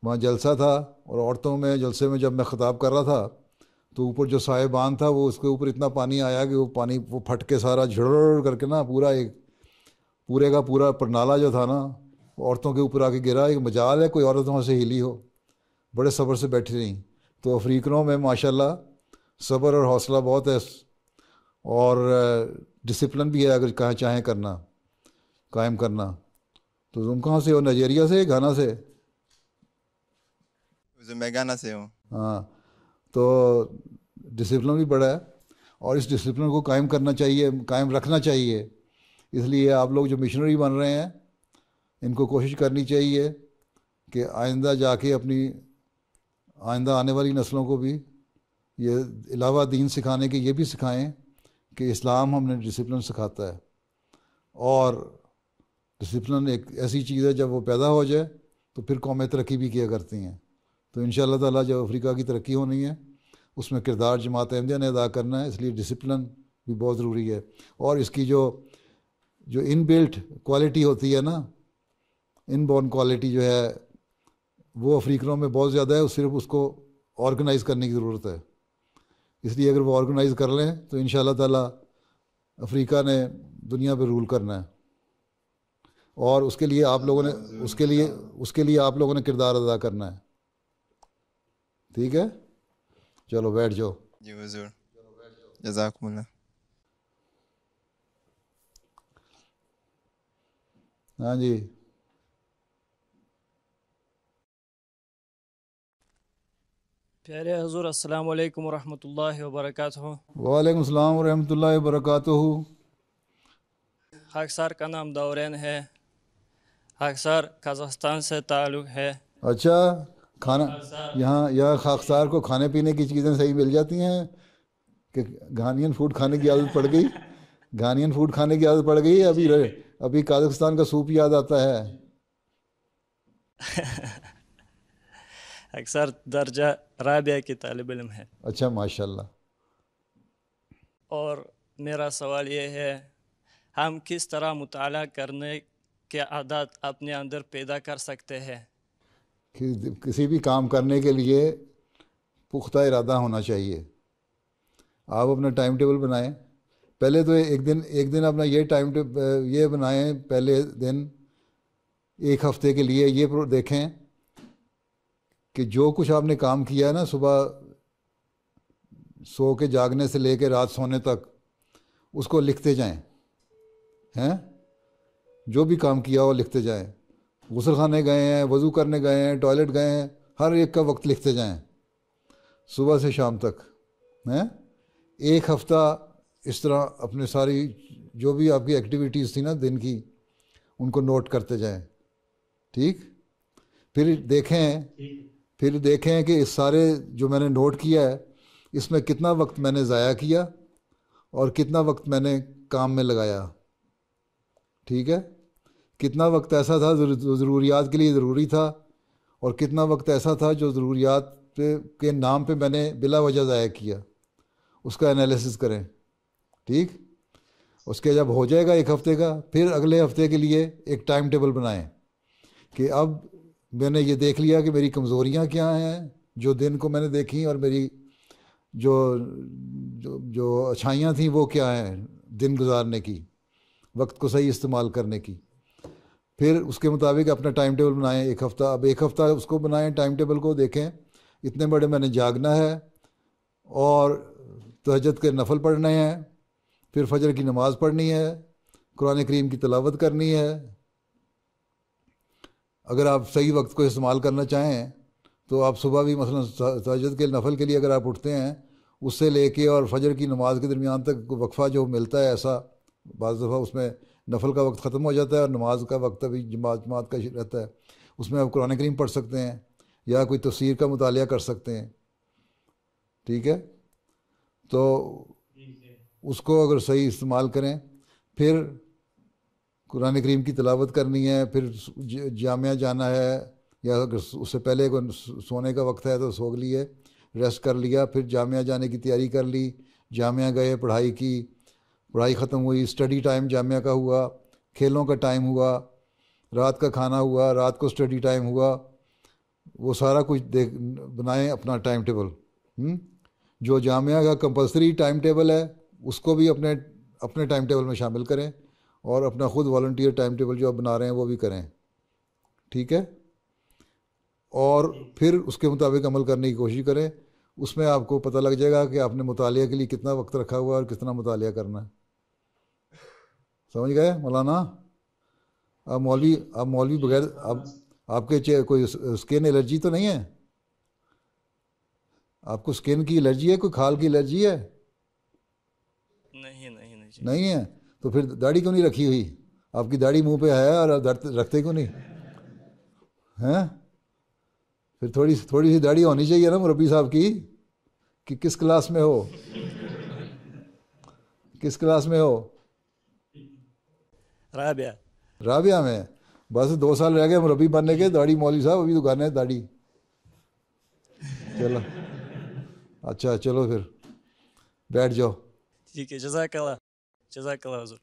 وہاں جلسہ تھا, اور عورتوں میں جلسے میں جب میں خطاب کر رہا تھا تو اوپر جو صاحبان تھا وہ اس کے اوپر اتنا پانی آیا کہ وہ پانی وہ پھٹ کے سارا جھڑ کر کے نا پورے کا پورا پرنالہ جو تھا نا عورتوں کے اوپر آ کے گرا. ایک مجال ہے کوئی عورت وہاں سے ہلی ہو, بڑے صبر سے بیٹھی رہیں. تو افریقنوں میں ماشاءاللہ صبر اور حوصلہ بہت ہے, اور ڈسپلن بھی ہے اگر کہیں چاہیں کرنا قائم کرنا. تو تم کہاں سے ہو؟ نائجیریا سے, گھانا سے؟ میں گانا سے ہوں. ہاں, تو ڈسپلن بھی بڑا ہے, اور اس ڈسپلن کو قائم کرنا چاہیے, قائم رکھنا چاہیے. اس لیے آپ لوگ جو مشنری بن رہے ہیں ان کو کوشش کرنی چاہیے کہ آئندہ جا کے اپنی آئندہ آنے والی نسلوں کو بھی یہ علاوہ دین سکھانے کے یہ بھی سکھائیں کہ اسلام ہم نے ڈسپلن سکھاتا ہے، اور ڈسپلن ایک ایسی چیز ہے جب وہ پیدا ہو جائے تو پھر قومیں ترقی بھی کیا کرتی ہیں۔ تو ان شاء اللہ تعالیٰ جب افریقہ کی ترقی ہونی ہے اس میں کردار جماعت احمدیہ نے ادا کرنا ہے، اس لیے ڈسپلن بھی بہت ضروری ہے۔ اور اس کی جو ان بلٹ کوالٹی ہوتی ہے نا، ان بورن کوالٹی جو ہے وہ افریقوں میں بہت زیادہ ہے، صرف اس کو آرگنائز کرنے کی ضرورت ہے۔ اس لیے اگر وہ آرگنائز کر لیں تو ان شاء اللہ تعالیٰ افریقہ نے دنیا پہ رول کرنا ہے، اور اس کے لیے آپ لوگوں نے آپ لوگوں نے کردار ادا کرنا ہے۔ ٹھیک ہے، چلو بیٹھ جاؤ۔ جی حضور، جزاکم اللہ۔ ہاں جی، پیارے حضور، السلام علیکم ورحمۃ اللہ وبرکاتہ۔ وعلیکم السلام ورحمۃ اللہ وبرکاتہ۔ خاکسار کا نام دورین ہے، خاکسار قازقستان سے تعلق ہے۔ اچھا، کھانا یہاں خاکسار کو کھانے پینے کی چیزیں صحیح مل جاتی ہیں کہ گھانین فوڈ کھانے کی عادت پڑ گئی؟ گھانین فوڈ کھانے کی عادت پڑ گئی؟ ابھی قازقستان کا سوپ یاد آتا ہے۔ اکثر درجہ رابعہ کی طالب علم ہے۔ اچھا، ماشاء اللہ۔ اور میرا سوال یہ ہے، ہم کس طرح مطالعہ کرنے کے عادات اپنے اندر پیدا کر سکتے ہیں؟ کسی بھی کام کرنے کے لیے پختہ ارادہ ہونا چاہیے۔ آپ اپنا ٹائم ٹیبل بنائیں، پہلے تو ایک دن اپنا یہ بنائیں، پہلے دن ایک ہفتے کے لیے یہ دیکھیں کہ جو کچھ آپ نے کام کیا ہے نا، صبح سو کے جاگنے سے لے کے رات سونے تک، اس کو لکھتے جائیں۔ جو بھی کام کیا ہو لکھتے جائیں۔ غسل خانے گئے ہیں، وضو کرنے گئے ہیں، ٹوائلٹ گئے ہیں، ہر ایک کا وقت لکھتے جائیں صبح سے شام تک۔ ایک ہفتہ اس طرح اپنے ساری جو بھی آپ کی ایکٹیویٹیز تھی نا دن کی، ان کو نوٹ کرتے جائیں۔ ٹھیک، پھر دیکھیں کہ اس سارے جو میں نے نوٹ کیا ہے اس میں کتنا وقت میں نے ضائع کیا اور کتنا وقت میں نے کام میں لگایا۔ ٹھیک ہے، کتنا وقت ایسا تھا جو ضروریات کے لیے ضروری تھا، اور کتنا وقت ایسا تھا جو ضروریات کے نام پہ میں نے بلا وجہ ضائع کیا، اس کا انالیسس کریں۔ ٹھیک، اس کے جب ہو جائے گا ایک ہفتے کا، پھر اگلے ہفتے کے لیے ایک ٹائم ٹیبل بنائیں کہ اب میں نے یہ دیکھ لیا کہ میری کمزوریاں کیا ہیں جو دن کو میں نے دیکھی، اور میری جو اچھائیاں تھیں وہ کیا ہیں دن گزارنے کی، وقت کو صحیح استعمال کرنے کی۔ پھر اس کے مطابق اپنا ٹائم ٹیبل بنائیں ایک ہفتہ۔ اب ایک ہفتہ اس کو بنائیں، ٹائم ٹیبل کو دیکھیں، اتنے بڑے میں نے جاگنا ہے اور تہجد کے نفل پڑھنے ہیں، پھر فجر کی نماز پڑھنی ہے، قرآن کریم کی تلاوت کرنی ہے۔ اگر آپ صحیح وقت کو استعمال کرنا چاہیں تو آپ صبح بھی مثلا تہجد کے نفل کے لیے اگر آپ اٹھتے ہیں، اس سے لے کے اور فجر کی نماز کے درمیان تک وقفہ جو ملتا ہے، ایسا بعض دفعہ اس میں نفل کا وقت ختم ہو جاتا ہے اور نماز کا وقت ابھی جماعت کا رہتا ہے، اس میں آپ قرآن کریم پڑھ سکتے ہیں یا کوئی تفسیر کا مطالعہ کر سکتے ہیں۔ ٹھیک ہے، تو اس کو اگر صحیح استعمال کریں، پھر قرآن کریم کی تلاوت کرنی ہے، پھر جامعہ جانا ہے، یا اگر اس سے پہلے سونے کا وقت ہے تو سو لیے، ریسٹ کر لیا، پھر جامعہ جانے کی تیاری کر لی، جامعہ گئے، پڑھائی کی، پڑھائی ختم ہوئی، اسٹڈی ٹائم جامعہ کا ہوا، کھیلوں کا ٹائم ہوا، رات کا کھانا ہوا، رات کو اسٹڈی ٹائم ہوا، وہ سارا کچھ بنائیں اپنا ٹائم ٹیبل۔ جو جامعہ کا کمپلسری ٹائم ٹیبل ہے اس کو بھی اپنے ٹائم ٹیبل میں شامل کریں، اور اپنا خود والنٹیئر ٹائم ٹیبل جو آپ بنا رہے ہیں وہ بھی کریں۔ ٹھیک ہے، اور پھر اس کے مطابق عمل کرنے کی کوشش کریں۔ اس میں آپ کو پتہ لگ جائے گا کہ آپ نے مطالعہ کے لیے کتنا وقت رکھا ہوا ہے اور کتنا مطالعہ کرنا ہے۔ سمجھ گئے مولانا؟ آپ مولوی بغیر آپ کے کوئی اسکن الرجی تو نہیں ہے؟ آپ کو اسکن کی الرجی ہے؟ کوئی کھال کی الرجی ہے؟ نہیں ہے؟ تو پھر داڑھی کیوں نہیں رکھی ہوئی؟ آپ کی داڑھی منہ پہ ہے اور رکھتے کیوں نہیں ہیں؟ پھر تھوڑی سی داڑھی ہونی چاہیے نا مربی صاحب کی کہ کس کلاس میں ہو، کس کلاس میں ہو؟ رابعہ میں. بس 2 سال رہ گئے مربی بننے کے. داڑھی مولوی صاحب ابھی تو کرنا ہے داڑھی. چلو اچھا چلو پھر بیٹھ جاؤ. ٹھیک ہے. جزاک اللہ حضور.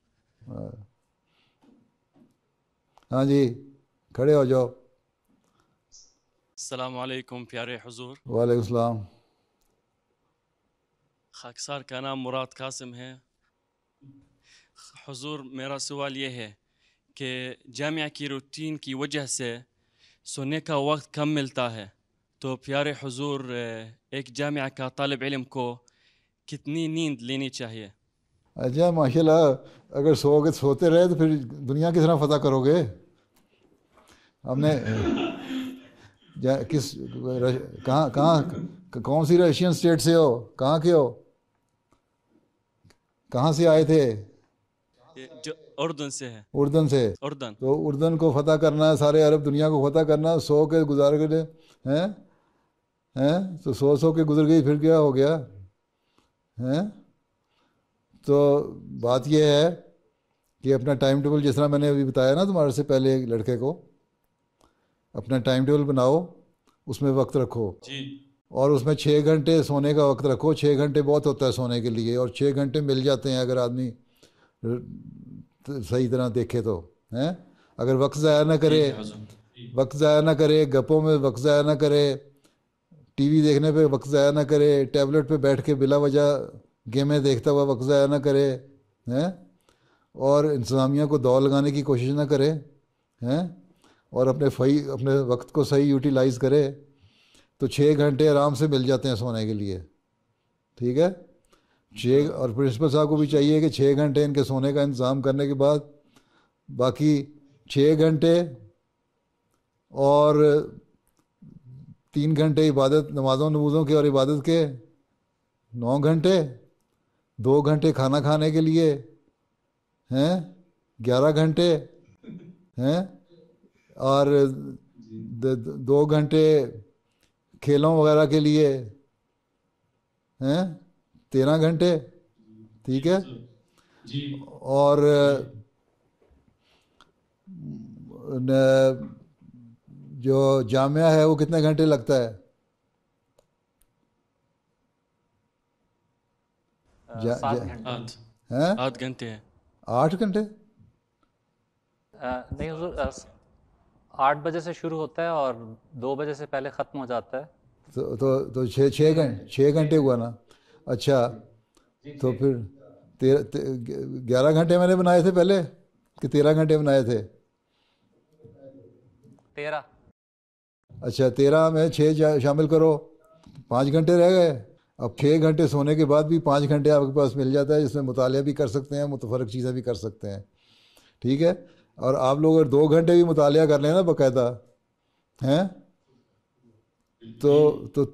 ہاں جی کھڑے ہو جاؤ. السلام علیکم پیارے حضور. وعلیکم السلام. خاکسار کا نام مراد قاسم ہے. حضور میرا سوال یہ ہے کہ جامعہ کی روٹین کی وجہ سے سونے کا وقت کم ملتا ہے، تو پیارے حضور ایک جامعہ کا طالب علم کو کتنی نیند لینی چاہیے؟ اچھا ماشاء اللہ، اگر سوتے رہے تو پھر دنیا کس طرح فتح کرو گے؟ ہم نے کہاں کون سی رشین اسٹیٹ سے ہو؟ کہاں کے ہو؟ کہاں سے آئے تھے؟ جو اردن سے ہے. اردن سے. اردن. تو اردن کو فتح کرنا ہے، سارے عرب دنیا کو فتح کرنا، سو کے گزار کے ہیں تو سو کے گزر گئی، پھر کیا ہو گیا ہیں؟ تو بات یہ ہے کہ اپنا ٹائم ٹیبل، جس طرح میں نے ابھی بتایا نا تمہارے سے پہلے ایک لڑکے کو، اپنا ٹائم ٹیبل بناؤ، اس میں وقت رکھو جی، اور اس میں 6 گھنٹے سونے کا وقت رکھو. 6 گھنٹے بہت ہوتا ہے سونے کے لیے، اور 6 گھنٹے مل جاتے ہیں اگر آدمی صحیح طرح دیکھے تو ہیں. اگر وقت ضائع نہ کرے، گپوں میں وقت ضائع نہ کرے، ٹی وی دیکھنے پہ وقت ضائع نہ کرے، ٹیبلٹ پہ بیٹھ کے بلا وجہ گیمیں دیکھتا ہوا وقت ضائع نہ کرے ہیں، اور انتظامیہ کو دور لگانے کی کوشش نہ کرے ہیں، اور اپنے وقت کو صحیح یوٹیلائز کرے، تو 6 گھنٹے آرام سے مل جاتے ہیں سونے کے لیے. ٹھیک ہے. اور پرنسپل صاحب کو بھی چاہیے کہ 6 گھنٹے ان کے سونے کا انتظام کرنے کے بعد باقی 6 گھنٹے اور 3 گھنٹے عبادت، نمازوں کے اور عبادت کے، 9 گھنٹے، 2 گھنٹے کھانا کھانے کے لیے ہیں، 11 گھنٹے ہیں، اور 2 گھنٹے کھیلوں وغیرہ کے لیے ہیں، 13 گھنٹے. ٹھیک ہے. اور جو جامعہ ہے وہ کتنے گھنٹے لگتا ہے؟ 8 گھنٹے ہیں. 8 گھنٹے نہیں حضور، 8 بجے سے شروع ہوتا ہے اور 2 بجے سے پہلے ختم ہو جاتا ہے. تو 6 گھنٹے ہوا نا. اچھا تو پھر 11 گھنٹے میں نے بنائے تھے پہلے کہ 13 گھنٹے بنائے تھے؟ 13. اچھا 13 میں 6 شامل کرو، 5 گھنٹے رہ گئے. اب 6 گھنٹے سونے کے بعد بھی 5 گھنٹے آپ کے پاس مل جاتا ہے، جس میں مطالعہ بھی کر سکتے ہیں، متفرق چیزیں بھی کر سکتے ہیں. ٹھیک ہے. اور آپ لوگ اگر 2 گھنٹے بھی مطالعہ کر لیں نا باقاعدہ ہیں تو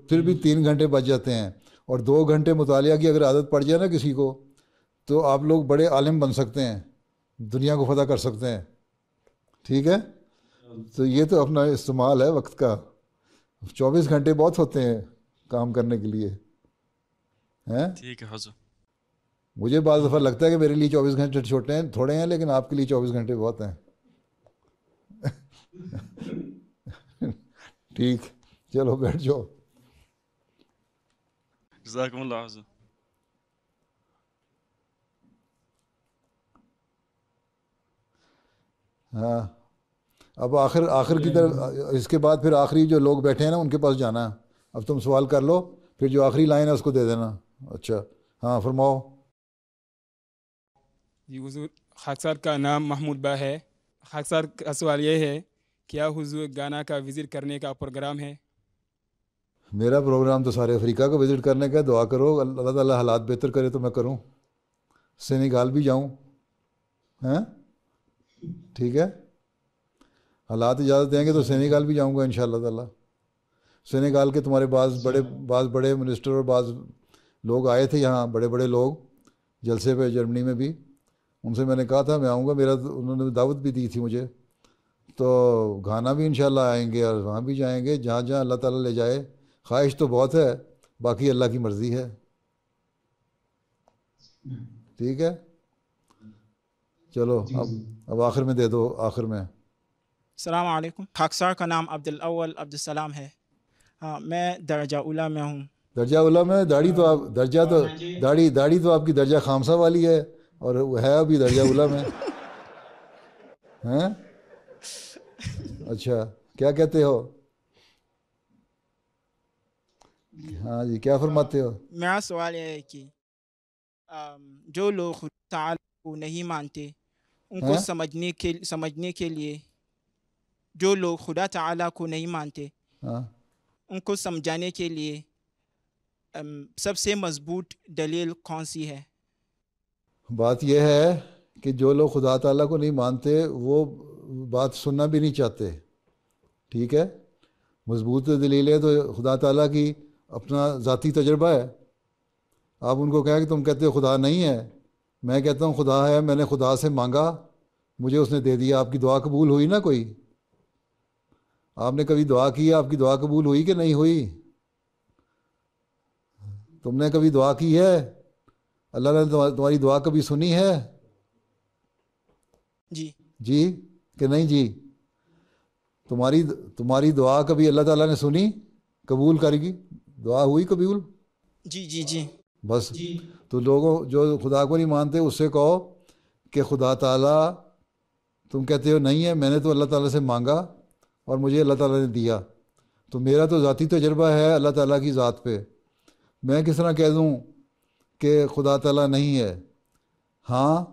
پھر بھی 3 گھنٹے بچ جاتے ہیں. اور 2 گھنٹے مطالعہ کی اگر عادت پڑ جائے نا کسی کو، تو آپ لوگ بڑے عالم بن سکتے ہیں، دنیا کو فتح کر سکتے ہیں. ٹھیک ہے. تو یہ تو اپنا استعمال ہے وقت کا. 24 گھنٹے بہت ہوتے ہیں کام کرنے کے لیے ہیں. ٹھیک ہے حضور. مجھے بعض دفعہ لگتا ہے کہ میرے لیے 24 گھنٹے چھوٹے ہیں، تھوڑے ہیں، لیکن آپ کے لیے 24 گھنٹے بہت ہیں. ٹھیک، چلو بیٹھ جاؤ. جزاکم اللہ حضور. ہاں اب آخر کی طرف، اس کے بعد پھر آخری جو لوگ بیٹھے ہیں نا ان کے پاس جانا ہے. اب تم سوال کر لو، پھر جو آخری لائن ہے اس کو دے دینا. اچھا ہاں فرماؤ. جی حضور، خاکسار کا نام محمود با ہے. خاکسار کا سوال یہ ہے، کیا حضور گانا کا وزٹ کرنے کا پروگرام ہے؟ میرا پروگرام تو سارے افریقہ کو وزٹ کرنے کا. دعا کرو اللہ تعالیٰ حالات بہتر کرے تو میں کروں، سینیگال بھی جاؤں ہیں. ٹھیک ہے. حالات اجازت دیں گے تو سینیگال بھی جاؤں گا ان شاء اللہ تعالیٰ. سینیگال کے تمہارے بعض بڑے منسٹر اور بعض لوگ آئے تھے یہاں، بڑے بڑے لوگ جلسے پہ جرمنی میں بھی، ان سے میں نے کہا تھا میں آؤں گا، میرا انہوں نے دعوت بھی دی تھی مجھے، تو گھانا بھی انشاءاللہ آئیں گے اور وہاں بھی جائیں گے، جہاں جہاں اللہ تعالیٰ لے جائے۔ خواہش تو بہت ہے، باقی اللہ کی مرضی ہے۔ ٹھیک ہے، چلو اب آخر میں دے دو، آخر میں۔ السلام علیکم، خاکسار کا نام عبدالاول عبدالسلام ہے، میں درجہ اولیٰ میں ہوں۔ درجہ اولیٰ میں؟ داڑھی تو آپ درجہ تو داڑھی تو آپ کی درجہ خامسہ والی ہے، اور ہے ابھی درجہ اولیٰ میں ہیں؟ اچھا، کیا کہتے ہو؟ ہاں جی، کیا فرماتے ہو؟ میرا سوال یہ ہے کہ جو لوگ خدا تعالیٰ کو نہیں مانتے ان کو سمجھنے کے لیے، جو لوگ خدا تعالیٰ کو نہیں مانتے ان کو سمجھانے کے لیے سب سے مضبوط دلیل کون سی ہے؟ بات یہ ہے کہ جو لوگ خدا تعالیٰ کو نہیں مانتے وہ بات سننا بھی نہیں چاہتے، ٹھیک ہے؟ مضبوط دلیل ہے تو خدا تعالیٰ کی اپنا ذاتی تجربہ ہے۔ آپ ان کو کہیں کہ تم کہتے ہو خدا نہیں ہے، میں کہتا ہوں خدا ہے، میں نے خدا سے مانگا، مجھے اس نے دے دیا۔ آپ کی دعا قبول ہوئی نا؟ کوئی آپ نے کبھی دعا کی، آپ کی دعا قبول ہوئی کہ نہیں ہوئی؟ تم نے کبھی دعا کی ہے؟ اللہ نے تمہاری دعا کبھی سنی ہے؟ جی کہ نہیں جی؟ تمہاری دعا کبھی اللہ تعالیٰ نے سنی، قبول کرے گی؟ دعا ہوئی قبول؟ جی بس تو لوگوں جو خدا کو نہیں مانتے اس سے کہو کہ خدا تعالیٰ، تم کہتے ہو نہیں ہے، میں نے تو اللہ تعالیٰ سے مانگا اور مجھے اللہ تعالیٰ نے دیا، تو میرا تو ذاتی تجربہ ہے اللہ تعالیٰ کی ذات پہ، میں کس طرح کہہ دوں کہ خدا تعالیٰ نہیں ہے؟ ہاں،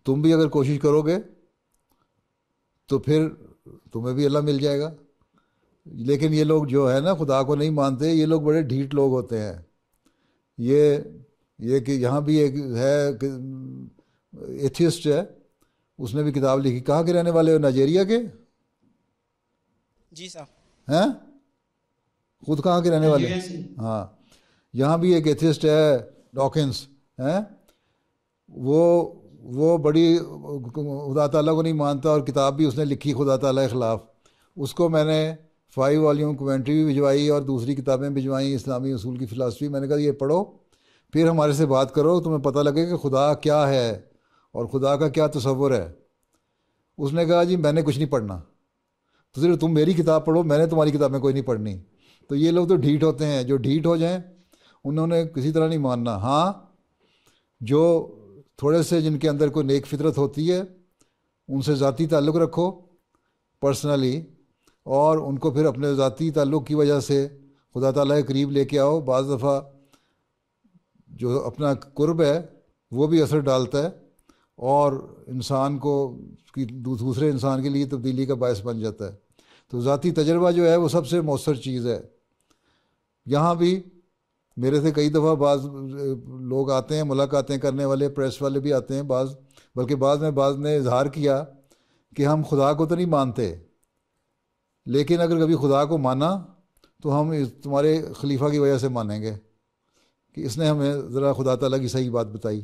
تم بھی اگر کوشش کرو گے تو پھر تمہیں بھی اللہ مل جائے گا۔ لیکن یہ لوگ جو ہے نا خدا کو نہیں مانتے، یہ لوگ بڑے ڈھیٹ لوگ ہوتے ہیں۔ یہ کہ یہاں بھی ایک ہے ایتھیسٹ ہے، اس نے بھی کتاب لکھی۔ کہاں کے رہنے والے ہو؟ نائجیریا کے؟ جی صاحب۔ ہیں؟ خود کہاں کے رہنے والے؟ ہاں، یہاں بھی ایک ایتھیسٹ ہے ڈاکنس، ہیں؟ وہ بڑی خدا تعالیٰ کو نہیں مانتا، اور کتاب بھی اس نے لکھی خدا تعالیٰ کے خلاف۔ اس کو میں نے 5 والیوم کومنٹری بھی بھجوائی اور دوسری کتابیں بھجوائیں، اسلامی اصول کی فلاسفی۔ میں نے کہا یہ پڑھو، پھر ہمارے سے بات کرو، تمہیں پتہ لگے کہ خدا کیا ہے اور خدا کا کیا تصور ہے۔ اس نے کہا جی میں نے کچھ نہیں پڑھنا، تو صرف تم میری کتاب پڑھو، میں نے تمہاری کتابیں کوئی نہیں پڑھنی۔ تو یہ لوگ تو ڈھیٹ ہوتے ہیں، جو ڈھیٹ ہو جائیں انہوں نے کسی طرح نہیں ماننا۔ ہاں، جو تھوڑے سے جن کے اندر کوئی نیک فطرت ہوتی ہے ان سے ذاتی تعلق رکھو پرسنلی، اور ان کو پھر اپنے ذاتی تعلق کی وجہ سے خدا تعالیٰ کے قریب لے کے آؤ۔ بعض دفعہ جو اپنا قرب ہے وہ بھی اثر ڈالتا ہے اور انسان کو دوسرے انسان کے لیے تبدیلی کا باعث بن جاتا ہے۔ تو ذاتی تجربہ جو ہے وہ سب سے مؤثر چیز ہے۔ یہاں بھی میرے سے کئی دفعہ بعض لوگ آتے ہیں، ملاقاتیں کرنے والے، پریس والے بھی آتے ہیں، بلکہ بعض نے اظہار کیا کہ ہم خدا کو تو نہیں مانتے، لیکن اگر کبھی خدا کو مانا تو ہم تمہارے خلیفہ کی وجہ سے مانیں گے کہ اس نے ہمیں ذرا خدا تعالیٰ کی صحیح بات بتائی۔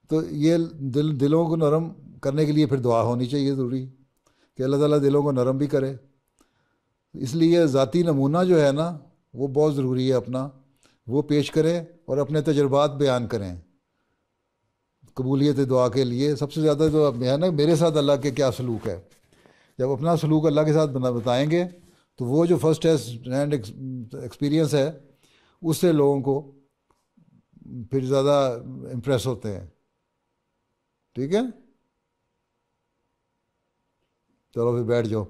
تو یہ دلوں کو نرم کرنے کے لیے پھر دعا ہونی چاہیے ضروری، کہ اللہ تعالیٰ دلوں کو نرم بھی کرے۔ اس لیے ذاتی نمونہ جو ہے نا وہ بہت ضروری ہے، اپنا وہ پیش کریں اور اپنے تجربات بیان کریں قبولیت دعا کے لیے۔ سب سے زیادہ جو ہے نا میرے ساتھ اللہ کے کیا سلوک ہے، جب اپنا سلوک اللہ کے ساتھ بتائیں گے تو وہ جو فرسٹ ہینڈ ایکسپیرینس ہے اس سے لوگوں کو پھر زیادہ امپریس ہوتے ہیں۔ ٹھیک ہے، چلو پھر بیٹھ جاؤ۔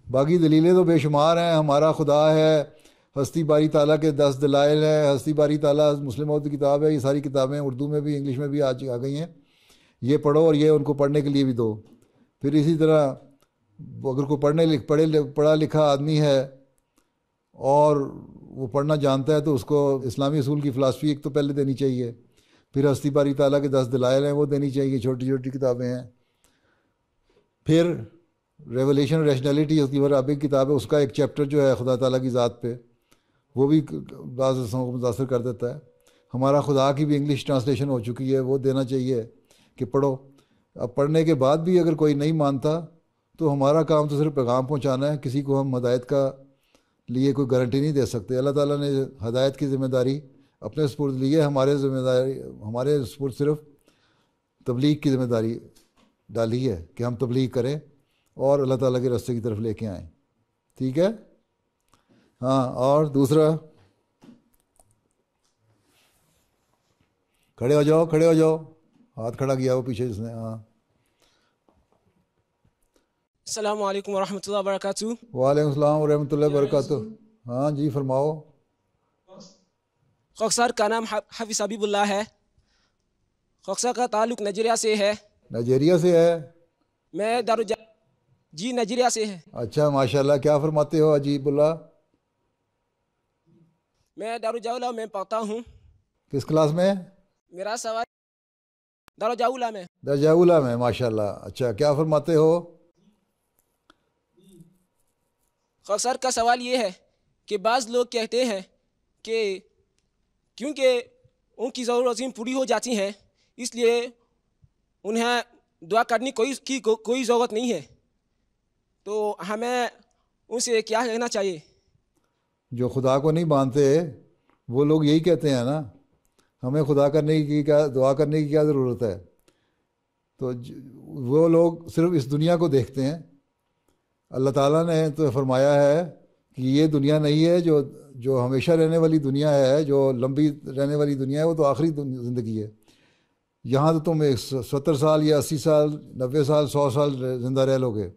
باقی دلیلیں تو بے شمار ہیں۔ ہمارا خدا ہے، ہستی باری تعالیٰ کے 10 دلائل ہیں، ہستی باری تعالیٰ مسلموں کی کتاب ہے، یہ ساری کتابیں اردو میں بھی انگلش میں بھی آ گئی ہیں، یہ پڑھو اور یہ ان کو پڑھنے کے لیے بھی دو۔ پھر اسی طرح اگر کوئی پڑھا لکھا آدمی ہے اور وہ پڑھنا جانتا ہے تو اس کو اسلامی اصول کی فلاسفی ایک تو پہلے دینی چاہیے، پھر ہستی باری تعالیٰ کے 10 دلائل ہیں وہ دینی چاہیے، چھوٹی چھوٹی کتابیں ہیں۔ پھر ریولیشن ریشنلٹی اس کی عربک کتاب ہے، اس کا ایک چیپٹر جو ہے خدا تعالیٰ کی ذات پہ، وہ بھی بعض رسموں کو متاثر کر دیتا ہے۔ ہمارا خدا کی بھی انگلش ٹرانسلیشن ہو چکی ہے، وہ دینا چاہیے کہ پڑھو. اب پڑھنے کے بعد بھی اگر کوئی نہیں مانتا تو ہمارا کام تو صرف پیغام پہنچانا ہے. کسی کو ہم ہدایت کا لیے کوئی گارنٹی نہیں دے سکتے. اللہ تعالیٰ نے ہدایت کی ذمہ داری اپنے سپرد لی ہے، ہمارے سپرد صرف تبلیغ کی ذمہ داری ڈالی ہے کہ ہم تبلیغ کریں اور اللہ تعالیٰ کے راستے کی طرف لے کے آئیں. ٹھیک ہے. ہاں، اور دوسرا کھڑے ہو جاؤ، کھڑے ہو جاؤ. ہاتھ کھڑا کیا وہ پیچھے جس نے. ہاں، السلام علیکم ورحمۃ اللہ وبرکاتہ. وعلیکم السلام ورحمۃ اللہ وبرکاتہ. ہاں جی فرماؤ. خاکسار کا نام حافظ حبیب اللہ ہے. خاکسار کا تعلق نائجیریا سے ہے. نائجیریا سے ہے؟ میں جی نائجیریا سے ہے. اچھا ماشاء اللہ. کیا فرماتے ہو عجیب اللہ؟ میں دارالجاولا میں پڑھتا ہوں. کس کلاس میں؟ میرا سوال دارالجاولا میں. دارالجاولا میں، ماشاء اللہ. اچھا کیا فرماتے ہو؟ خاکسار کا سوال یہ ہے کہ بعض لوگ کہتے ہیں کہ کیونکہ ان کی ضرورتیں پوری ہو جاتی ہیں اس لیے انہیں دعا کرنے کی کوئی ضرورت نہیں ہے، تو ہمیں ان سے کیا کہنا چاہیے؟ جو خدا کو نہیں مانتے وہ لوگ یہی کہتے ہیں نا، ہمیں خدا کرنے کی کیا، دعا کرنے کی کیا ضرورت ہے. تو وہ لوگ صرف اس دنیا کو دیکھتے ہیں. اللہ تعالیٰ نے تو فرمایا ہے کہ یہ دنیا نہیں ہے جو ہمیشہ رہنے والی دنیا ہے، جو لمبی رہنے والی دنیا ہے، وہ تو آخری زندگی ہے. یہاں تو تم 70 سال یا 80 سال 90 سال 100 سال زندہ رہ لو گے.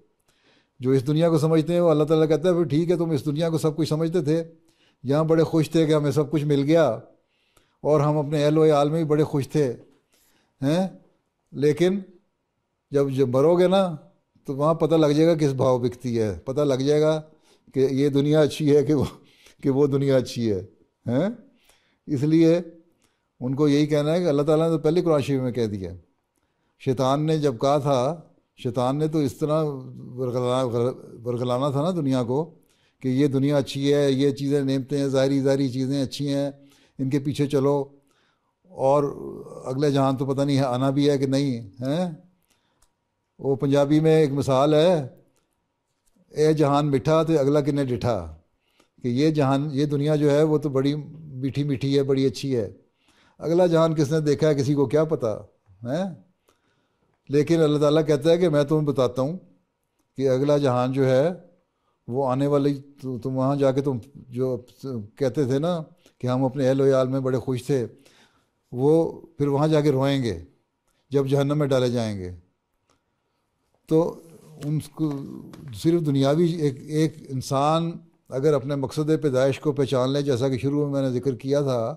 جو اس دنیا کو سمجھتے ہیں وہ اللہ تعالیٰ کہتا ہے پھر ٹھیک ہے، تم اس دنیا کو سب کچھ سمجھتے تھے، یہاں بڑے خوش تھے کہ ہمیں سب کچھ مل گیا اور ہم اپنے اہل و عیال میں بھی بڑے خوش تھے ہیں، لیکن جب مرو گے نا تو وہاں پتہ لگ جائے گا کس بھاؤ بکتی ہے. پتہ لگ جائے گا کہ یہ دنیا اچھی ہے کہ وہ دنیا اچھی ہے ہیں. اس لیے ان کو یہی کہنا ہے کہ اللہ تعالیٰ نے تو پہلے قرآن شریف میں کہہ دیا. شیطان نے جب کہا تھا، شیطان نے تو اس طرح ورگلانا تھا نا دنیا کو کہ یہ دنیا اچھی ہے، یہ چیزیں نعمتیں ہیں، ظاہری چیزیں اچھی ہیں، ان کے پیچھے چلو، اور اگلے جہان تو پتہ نہیں ہے آنا بھی ہے کہ نہیں ہیں. وہ پنجابی میں ایک مثال ہے، اے جہان مٹھا تو اگلا کنے ڈٹھا، کہ یہ دنیا جو ہے وہ تو بڑی میٹھی میٹھی ہے، بڑی اچھی ہے، اگلا جہان کس نے دیکھا ہے کسی کو کیا پتہ ہے. لیکن اللہ تعالیٰ کہتا ہے کہ میں تمہیں بتاتا ہوں کہ اگلا جہان جو ہے وہ آنے والی، تم وہاں جا کے تم جو کہتے تھے نا کہ ہم اپنے اہل و عیال میں بڑے خوش تھے، وہ پھر وہاں جا کے روئیں گے جب جہنم میں ڈالے جائیں گے. تو ان کو صرف دنیاوی ایک انسان اگر اپنے مقصد پیدائش کو پہچان لے، جیسا کہ شروع میں نے ذکر کیا تھا،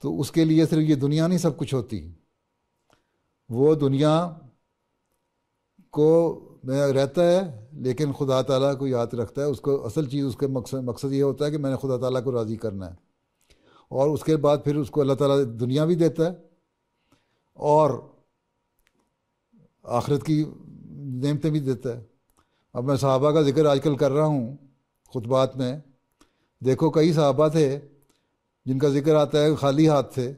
تو اس کے لیے صرف یہ دنیا نہیں سب کچھ ہوتی. وہ دنیا کو میں رہتا ہے لیکن خدا تعالیٰ کو یاد رکھتا ہے. اس کو اصل چیز، اس کا مقصد یہ ہوتا ہے کہ میں نے خدا تعالیٰ کو راضی کرنا ہے، اور اس کے بعد پھر اس کو اللہ تعالیٰ دنیا بھی دیتا ہے اور آخرت کی نعمتیں بھی دیتا ہے. اب میں صحابہ کا ذکر آج کل کر رہا ہوں خطبات میں. دیکھو کئی صحابہ تھے جن کا ذکر آتا ہے خالی ہاتھ تھے،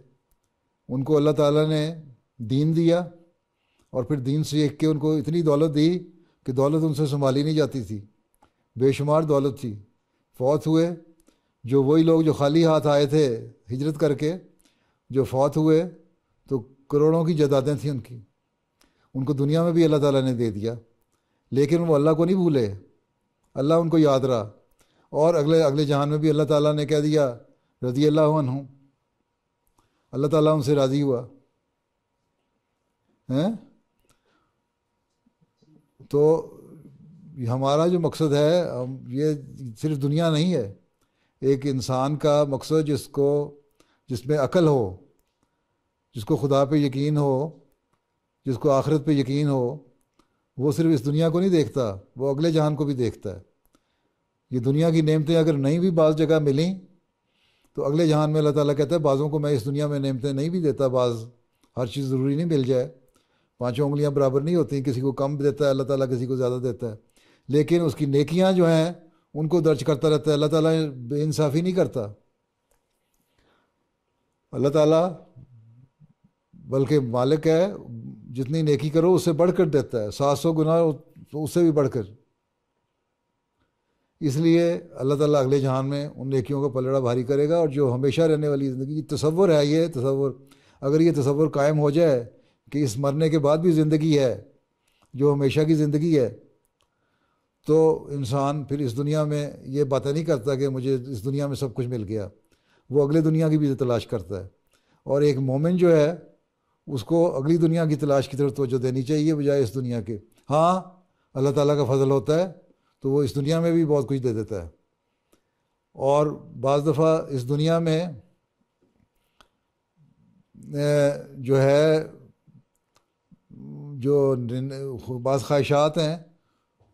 ان کو اللہ تعالیٰ نے دین دیا اور پھر دین سیکھ کے ان کو اتنی دولت دی کہ دولت ان سے سنبھالی نہیں جاتی تھی، بے شمار دولت تھی. فوت ہوئے جو وہی لوگ جو خالی ہاتھ آئے تھے ہجرت کر کے، جو فوت ہوئے تو کروڑوں کی جائیدادیں تھیں ان کی. ان کو دنیا میں بھی اللہ تعالیٰ نے دے دیا، لیکن وہ اللہ کو نہیں بھولے، اللہ ان کو یاد رہا، اور اگلے جہان میں بھی اللہ تعالیٰ نے کہہ دیا رضی اللہ عنہ، اللہ تعالیٰ ان سے راضی ہوا ہیں. تو ہمارا جو مقصد ہے یہ صرف دنیا نہیں ہے. ایک انسان کا مقصد جس میں عقل ہو، جس کو خدا پہ یقین ہو، جس کو آخرت پہ یقین ہو، وہ صرف اس دنیا کو نہیں دیکھتا، وہ اگلے جہان کو بھی دیکھتا ہے. یہ دنیا کی نعمتیں اگر نہیں بھی بعض جگہ ملیں تو اگلے جہان میں اللہ تعالیٰ کہتا ہے بعضوں کو میں اس دنیا میں نعمتیں نہیں بھی دیتا، بعض ہر چیز ضروری نہیں مل جائے، 5 انگلیاں برابر نہیں ہوتی، کسی کو کم دیتا ہے اللہ تعالیٰ، کسی کو زیادہ دیتا ہے، لیکن اس کی نیکیاں جو ہیں ان کو درج کرتا رہتا ہے. اللہ تعالیٰ بے انصافی نہیں کرتا. اللہ تعالیٰ بلکہ مالک ہے، جتنی نیکی کرو اس سے بڑھ کر دیتا ہے، 700 گنا اس سے بھی بڑھ کر. اس لیے اللہ تعالیٰ اگلے جہان میں ان نیکیوں کا پلڑا بھاری کرے گا. اور جو ہمیشہ رہنے والی زندگی تصور ہے، یہ تصور اگر یہ تصور قائم ہو جائے کہ اس مرنے کے بعد بھی زندگی ہے جو ہمیشہ کی زندگی ہے، تو انسان پھر اس دنیا میں یہ باتیں نہیں کرتا کہ مجھے اس دنیا میں سب کچھ مل گیا، وہ اگلے دنیا کی بھی تلاش کرتا ہے. اور ایک مومن جو ہے اس کو اگلی دنیا کی تلاش کی طرف توجہ دینی چاہیے بجائے اس دنیا کے. ہاں اللہ تعالیٰ کا فضل ہوتا ہے تو وہ اس دنیا میں بھی بہت کچھ دے دیتا ہے، اور بعض دفعہ اس دنیا میں جو ہے جو بعض خواہشات ہیں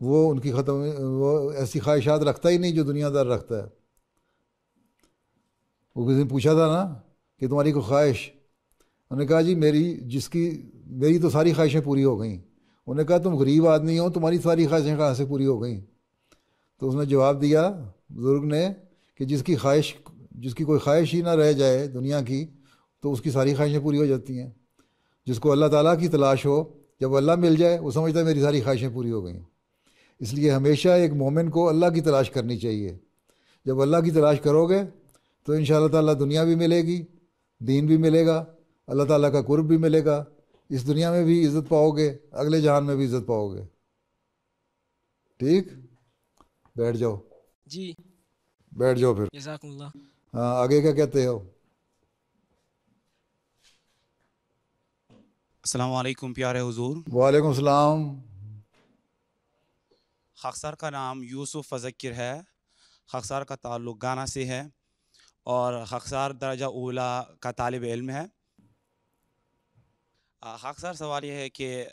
وہ ان کی وہ ایسی خواہشات رکھتا ہی نہیں جو دنیا دار رکھتا ہے. وہ کسی نے پوچھا تھا نا کہ تمہاری کوئی خواہش، انہوں نے کہا جی میری تو ساری خواہشیں پوری ہو گئیں. انہوں نے کہا تم غریب آدمی ہو، تمہاری ساری خواہشیں کہاں سے پوری ہو گئیں؟ تو اس نے جواب دیا بزرگ نے کہ جس کی کوئی خواہش ہی نہ رہ جائے دنیا کی تو اس کی ساری خواہشیں پوری ہو جاتی ہیں. جس کو اللہ تعالیٰ کی تلاش ہو، جب اللہ مل جائے وہ سمجھتا ہے میری ساری خواہشیں پوری ہو گئیں. اس لیے ہمیشہ ایک مومن کو اللہ کی تلاش کرنی چاہیے. جب اللہ کی تلاش کرو گے تو انشاءاللہ تعالیٰ دنیا بھی ملے گی، دین بھی ملے گا، اللہ تعالیٰ کا قرب بھی ملے گا. اس دنیا میں بھی عزت پاؤ گے، اگلے جہان میں بھی عزت پاؤ گے. ٹھیک، بیٹھ جاؤ. جی بیٹھ جاؤ پھر. جزاکم اللہ. ہاں آگے کیا کہتے ہو؟ السلام علیکم پیارے حضور. وعلیکم السلام. خاکسار کا نام یوسف فذکر ہے. خاکسار کا تعلق گانا سے ہے اور خاکسار درجہ اولا کا طالب علم ہے. خاکسار سوال یہ ہے کہ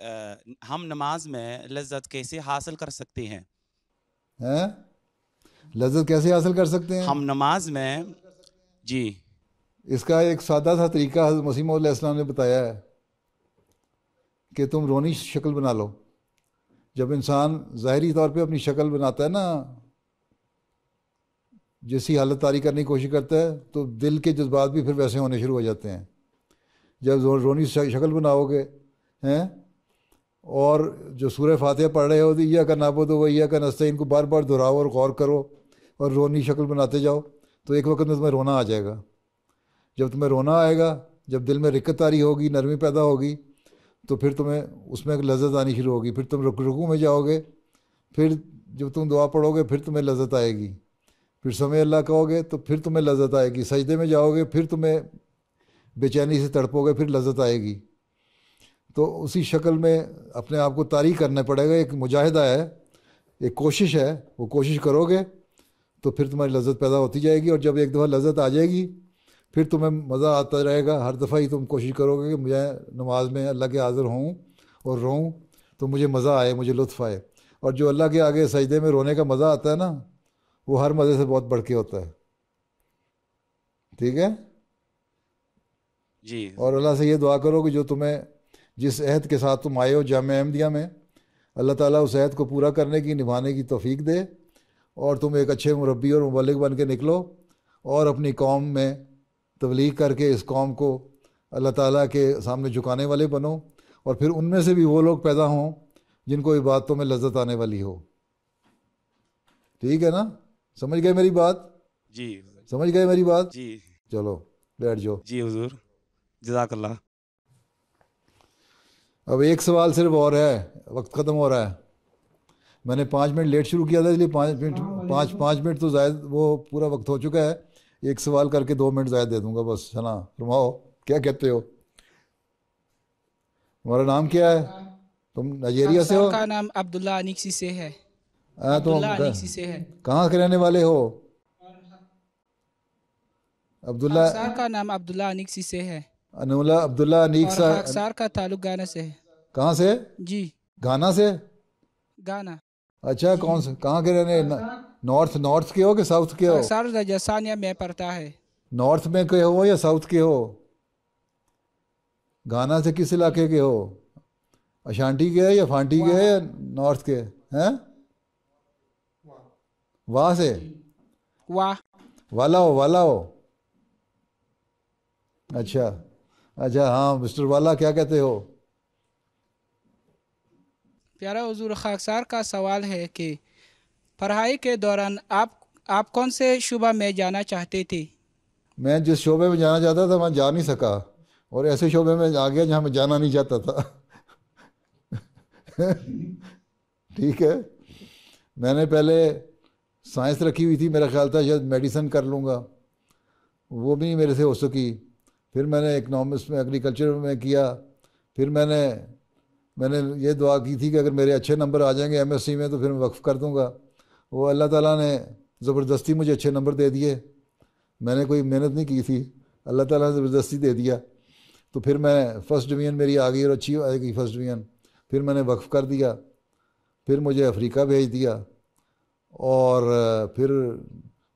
ہم نماز میں لذت کیسے حاصل کر سکتے ہیں؟ لذت کیسے حاصل کر سکتے ہیں ہم نماز میں؟ جی اس کا ایک سادہ سا طریقہ حضرت مسیح موعود علیہ السلام نے بتایا ہے کہ تم رونی شکل بنا لو. جب انسان ظاہری طور پہ اپنی شکل بناتا ہے نا، جیسی حالت طاری کرنے کی کوشش کرتا ہے، تو دل کے جذبات بھی پھر ویسے ہونے شروع ہو جاتے ہیں. جب رونی شکل بناؤ گے اور جو سورہ فاتحہ پڑھ رہے ہو تو ایاک نعبد و ایاک نستعین کو بار بار دہراؤ اور غور کرو اور رونی شکل بناتے جاؤ، تو ایک وقت میں تمہیں رونا آ جائے گا. جب تمہیں رونا آئے گا، جب دل میں رقت طاری ہوگی، نرمی پیدا ہوگی، تو پھر تمہیں اس میں لذت آنی شروع ہوگی. پھر تم رکوع میں جاؤ گے، پھر جب تم دعا پڑھو گے پھر تمہیں لذت آئے گی. پھر سمع اللہ کہو گے تو پھر تمہیں لذت آئے گی. سجدے میں جاؤ گے پھر تمہیں بے چینی سے تڑپو گے، پھر لذت آئے گی. تو اسی شکل میں اپنے آپ کو طاری کرنا پڑے گا. ایک مجاہدہ ہے، ایک کوشش ہے، وہ کوشش کرو گے تو پھر تمہاری لذت پیدا ہوتی جائے گی. اور جب ایک دفعہ لذت آ جائے گی پھر تمہیں مزہ آتا رہے گا. ہر دفعہ ہی تم کوشش کرو گے کہ مجھے نماز میں اللہ کے حاضر ہوں اور روں تو مجھے مزہ آئے، مجھے لطف آئے. اور جو اللہ کے آگے سجدے میں رونے کا مزہ آتا ہے نا، وہ ہر مزے سے بہت بڑھ کے ہوتا ہے. ٹھیک ہے جی. اور اللہ سے یہ دعا کرو کہ جو تمہیں جس عہد کے ساتھ تم آئے ہو جامعہ احمدیہ میں، اللہ تعالیٰ اس عہد کو پورا کرنے کی، نبھانے کی توفیق دے، اور تم ایک اچھے مربی اور مبلغ بن کے نکلو اور اپنی قوم میں تبلیغ کر کے اس قوم کو اللہ تعالیٰ کے سامنے جھکانے والے بنو. اور پھر ان میں سے بھی وہ لوگ پیدا ہوں جن کو عبادتوں میں لذت آنے والی ہو. ٹھیک ہے نا؟ سمجھ گئے میری بات؟ جی سمجھ گئے میری بات؟ جی. چلو بیٹھ جاؤ. جی حضور جزاک اللہ. اب ایک سوال صرف اور ہے، وقت ختم ہو رہا ہے. میں نے 5 منٹ لیٹ شروع کیا تھا، اس لیے 5 منٹ تو زائد، وہ پورا وقت ہو چکا ہے. ایک سوال کر کے 2 منٹ زائد دے دوں گا بس. ہے نا؟ فرماؤ کیا کہتے ہو؟ تمہارا نام کیا ہے؟ تم نائجیریا سے ہو؟ کا نام عبداللہ انیکسی سے ہے. تم انیکسی سے ہے. کہاں کے رہنے والے ہو؟ عبداللہ خاکسار کا نام عبداللہ انیکسی سے ہے. عبداللہ انیک سا. خاکسار کا تعلق گانا سے ہے. کہاں سے؟ جی گانا سے. گانا. اچھا کون سے، کہاں کے رہنے؟ نارتھ کے ہو کہ ساؤتھ کے ہو؟ خاکسار درجہ ثانیہ میں پڑھتا ہے. نارتھ میں کے ہو یا ساؤتھ کے ہو؟ گانا سے کس علاقے کے ہو؟ اشانٹی کے ہے یا فانٹی کے ہے یا نارتھ کے ہیں؟ وہاں سے؟ والا ہو. اچھا اچھا ہاں مسٹر والا کیا کہتے ہو؟ پیارا حضور، خاکسار کا سوال ہے کہ پڑھائی کے دوران آپ کون سے شعبہ میں جانا چاہتے تھے؟ میں جس شعبے میں جانا چاہتا تھا وہاں جا نہیں سکا، اور ایسے شعبے میں آ گیا جہاں میں جانا نہیں چاہتا تھا ٹھیک ہے، میں نے پہلے سائنس رکھی ہوئی تھی، میرا خیال تھا شاید میڈیسن کر لوں گا، وہ بھی میرے سے ہو سکی۔ پھر میں نے اکنامکس میں ایگریکلچر میں کیا، پھر میں نے یہ دعا کی تھی کہ اگر میرے اچھے نمبر آ جائیں گے ایم ایس سی میں تو پھر میں وقف کر دوں گا۔ وہ اللہ تعالیٰ نے زبردستی مجھے اچھے نمبر دے دیے، میں نے کوئی محنت نہیں کی تھی، اللہ تعالیٰ نے زبردستی دے دیا۔ تو پھر میں فرسٹ ڈویژن میری آ گئی اور اچھی آئے گئی فرسٹ ڈویژن، پھر میں نے وقف کر دیا، پھر مجھے افریقہ بھیج دیا، اور پھر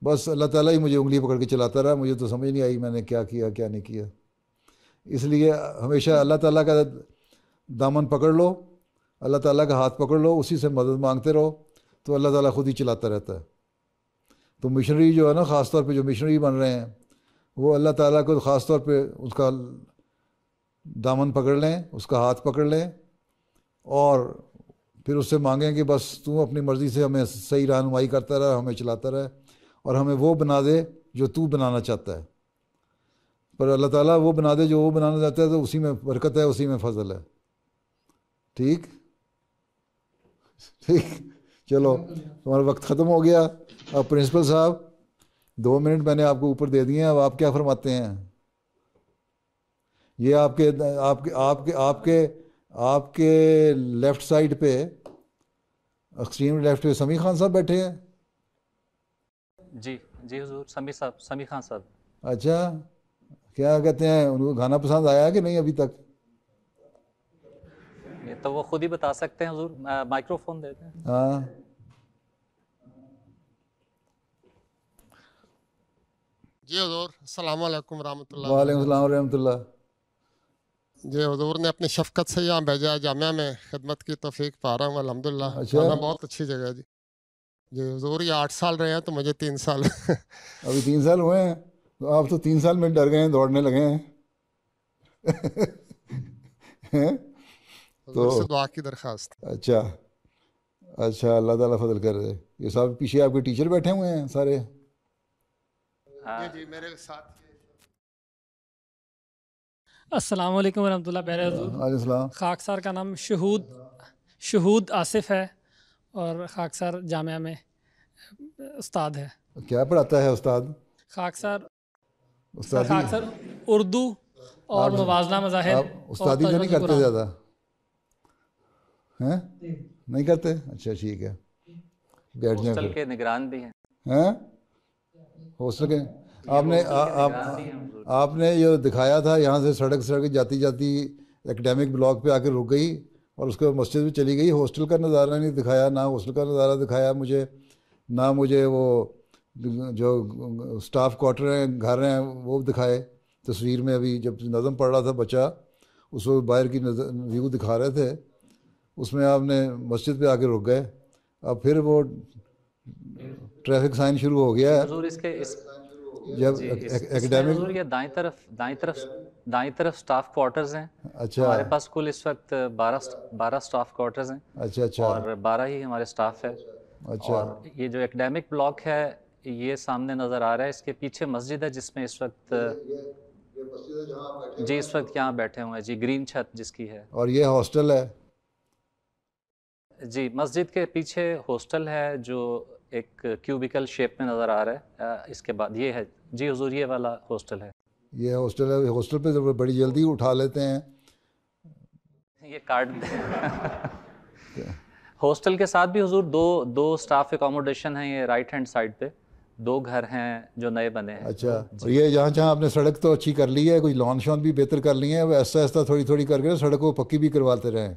بس اللہ تعالیٰ ہی مجھے انگلی پکڑ کے چلاتا رہا، مجھے تو سمجھ نہیں آئی میں نے کیا کیا کیا نہیں کیا۔ اس لیے ہمیشہ اللہ تعالیٰ کا دامن پکڑ لو، اللہ تعالیٰ کا ہاتھ پکڑ لو، اسی سے مدد مانگتے رہو تو اللہ تعالیٰ خود ہی چلاتا رہتا ہے۔ تو مشنری جو ہے نا، خاص طور پہ جو مشنری بن رہے ہیں وہ اللہ تعالیٰ کو خاص طور پہ اس کا دامن پکڑ لیں، اس کا ہاتھ پکڑ لیں، اور پھر اس سے مانگیں کہ بس تو اپنی مرضی سے ہمیں صحیح رہنمائی کرتا رہے، ہمیں چلاتا رہے، اور ہمیں وہ بنا دے جو تو بنانا چاہتا ہے۔ پر اللہ تعالیٰ وہ بنا دے جو وہ بنانا چاہتا ہے، تو اسی میں برکت ہے، اسی میں فضل ہے۔ ٹھیک ٹھیک، چلو تمہارا وقت ختم ہو گیا۔ اب پرنسپل صاحب 2 منٹ میں نے آپ کو اوپر دے دیے ہیں، اب آپ کیا فرماتے ہیں؟ یہ آپ کے لیفٹ سائڈ پہ، ایکسٹریم لیفٹ پہ سمیع خان صاحب بیٹھے ہیں۔ جی جی حضور، سمیع خان صاحب۔ اچھا، کیا کہتے ہیں، ان کو گانا پسند آیا کہ نہیں ابھی تک؟ یہ تو وہ خود ہی بتا سکتے ہیں حضور، مائکرو فون دیتے ہیں۔ ہاں جی حضور، السلام علیکم ورحمۃ اللہ۔ وعلیکم السلام ورحمۃ اللہ۔ جی حضور نے اپنی شفقت سے یہاں بھیجا، جامعہ میں خدمت کی توفیق پا رہا ہوں الحمدللہ۔ اچھا، جامعہ بہت اچھی جگہ ہے جی۔ جی حضور یہ 8 سال رہے ہیں تو مجھے 3 سال ابھی 3 سال ہوئے ہیں، تو آپ تو 3 سال میں ڈر گئے ہیں، دوڑنے لگے ہیں حضور سے دعا کی درخواست۔ اچھا اچھا، اللہ تعالیٰ فضل کر رہے۔ یہ صاحب پیچھے آپ کے ٹیچر بیٹھے ہوئے ہیں سارے؟ جی جی میرے ساتھ۔ السلام علیکم ورحمۃ اللہ۔ پیارے حضور، وعلیکم السلام۔ خاکسار کا نام شہود آصف ہے، اور خاکسار جامعہ میں استاد ہے۔ کیا پڑھاتا ہے استاد؟ خاکسار اردو اور موازنہ مذاہب۔ آپ استادی تو نہیں کرتے زیادہ؟ ہیں نہیں کرتے؟ اچھا ٹھیک ہے، بیٹھ جائیں۔ ہاسٹل کے نگران بھی ہیں۔ ہیں ہاسٹل کے آپ نے جو دکھایا تھا یہاں سے سڑک جاتی جاتی ایکڈیمک بلاک پہ آ کے رک گئی، اور اس کے بعد مسجد میں چلی گئی، ہاسٹل کا نظارہ نہیں دکھایا، نہ ہاسٹل کا نظارہ دکھایا مجھے، نہ مجھے وہ جو اسٹاف کوارٹر ہیں، گھر ہیں، وہ دکھائے تصویر میں۔ ابھی جب نظم پڑھ رہا تھا بچہ، اس وقت باہر کی ویو دکھا رہے تھے، اس میں آپ نے مسجد پہ آ کے رک گئے۔ اب پھر وہ ٹریفک سائن شروع ہو گیا ہے جب ایکڈیمک۔ یہ دائیں طرف سٹاف کوارٹرز ہیں۔ اچھا، ہمارے پاس کل اس وقت 12 سٹاف کوارٹرز ہیں۔ اچھا اچھا، اور 12 ہی ہمارے سٹاف ہے۔ اچھا، اور یہ جو ایکڈیمک بلاک ہے یہ سامنے نظر آ رہا ہے، اس کے پیچھے مسجد ہے جس میں اس وقت جی اس وقت یہاں بیٹھے ہوئے ہیں جی، گرین چھت جس کی ہے۔ اور یہ ہاسٹل ہے؟ جی مسجد کے پیچھے ہاسٹل ہے جو ایک کیوبیکل شیپ میں نظر آ رہا ہے۔ اس کے بعد یہ ہے جی حضور، یہ والا ہاسٹل ہے۔ یہ ہاسٹل ہے، ہاسٹل پہ بڑی جلدی اٹھا لیتے ہیں یہ کارڈ ہاسٹل کے ساتھ بھی حضور دو سٹاف اکوموڈیشن ہیں، یہ رائٹ ہینڈ سائڈ پہ 2 گھر ہیں جو نئے بنے ہیں۔ اچھا، اور یہ جہاں آپ نے سڑک تو اچھی کر لی ہے، کچھ لان شان بھی بہتر کر لی ہیں، وہ ایسا ایسا تھوڑی کر کے سڑک کو پکی بھی کرواتے رہیں۔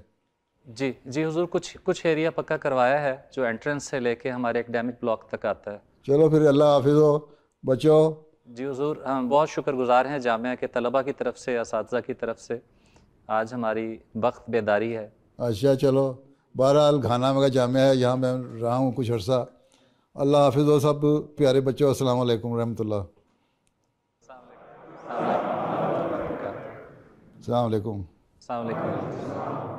جی جی حضور، کچھ ایریا پکا کروایا ہے جو انٹرنس سے لے کے ہمارے ایکڈیمک بلاک تک آتا ہے۔ چلو پھر اللہ حافظ ہو بچو۔ جی حضور، ہم بہت شکر گزار ہیں جامعہ کے طلباء کی طرف سے، اساتذہ کی طرف سے، آج ہماری وقت بیداری ہے۔ اچھا چلو، بہرحال گھانا میں کا جامعہ ہے، یہاں میں رہا ہوں کچھ عرصہ۔ اللہ حافظ ہو سب پیارے بچوں، السلام علیکم ورحمۃ اللہ۔ السلام علیکم. السلام علیکم.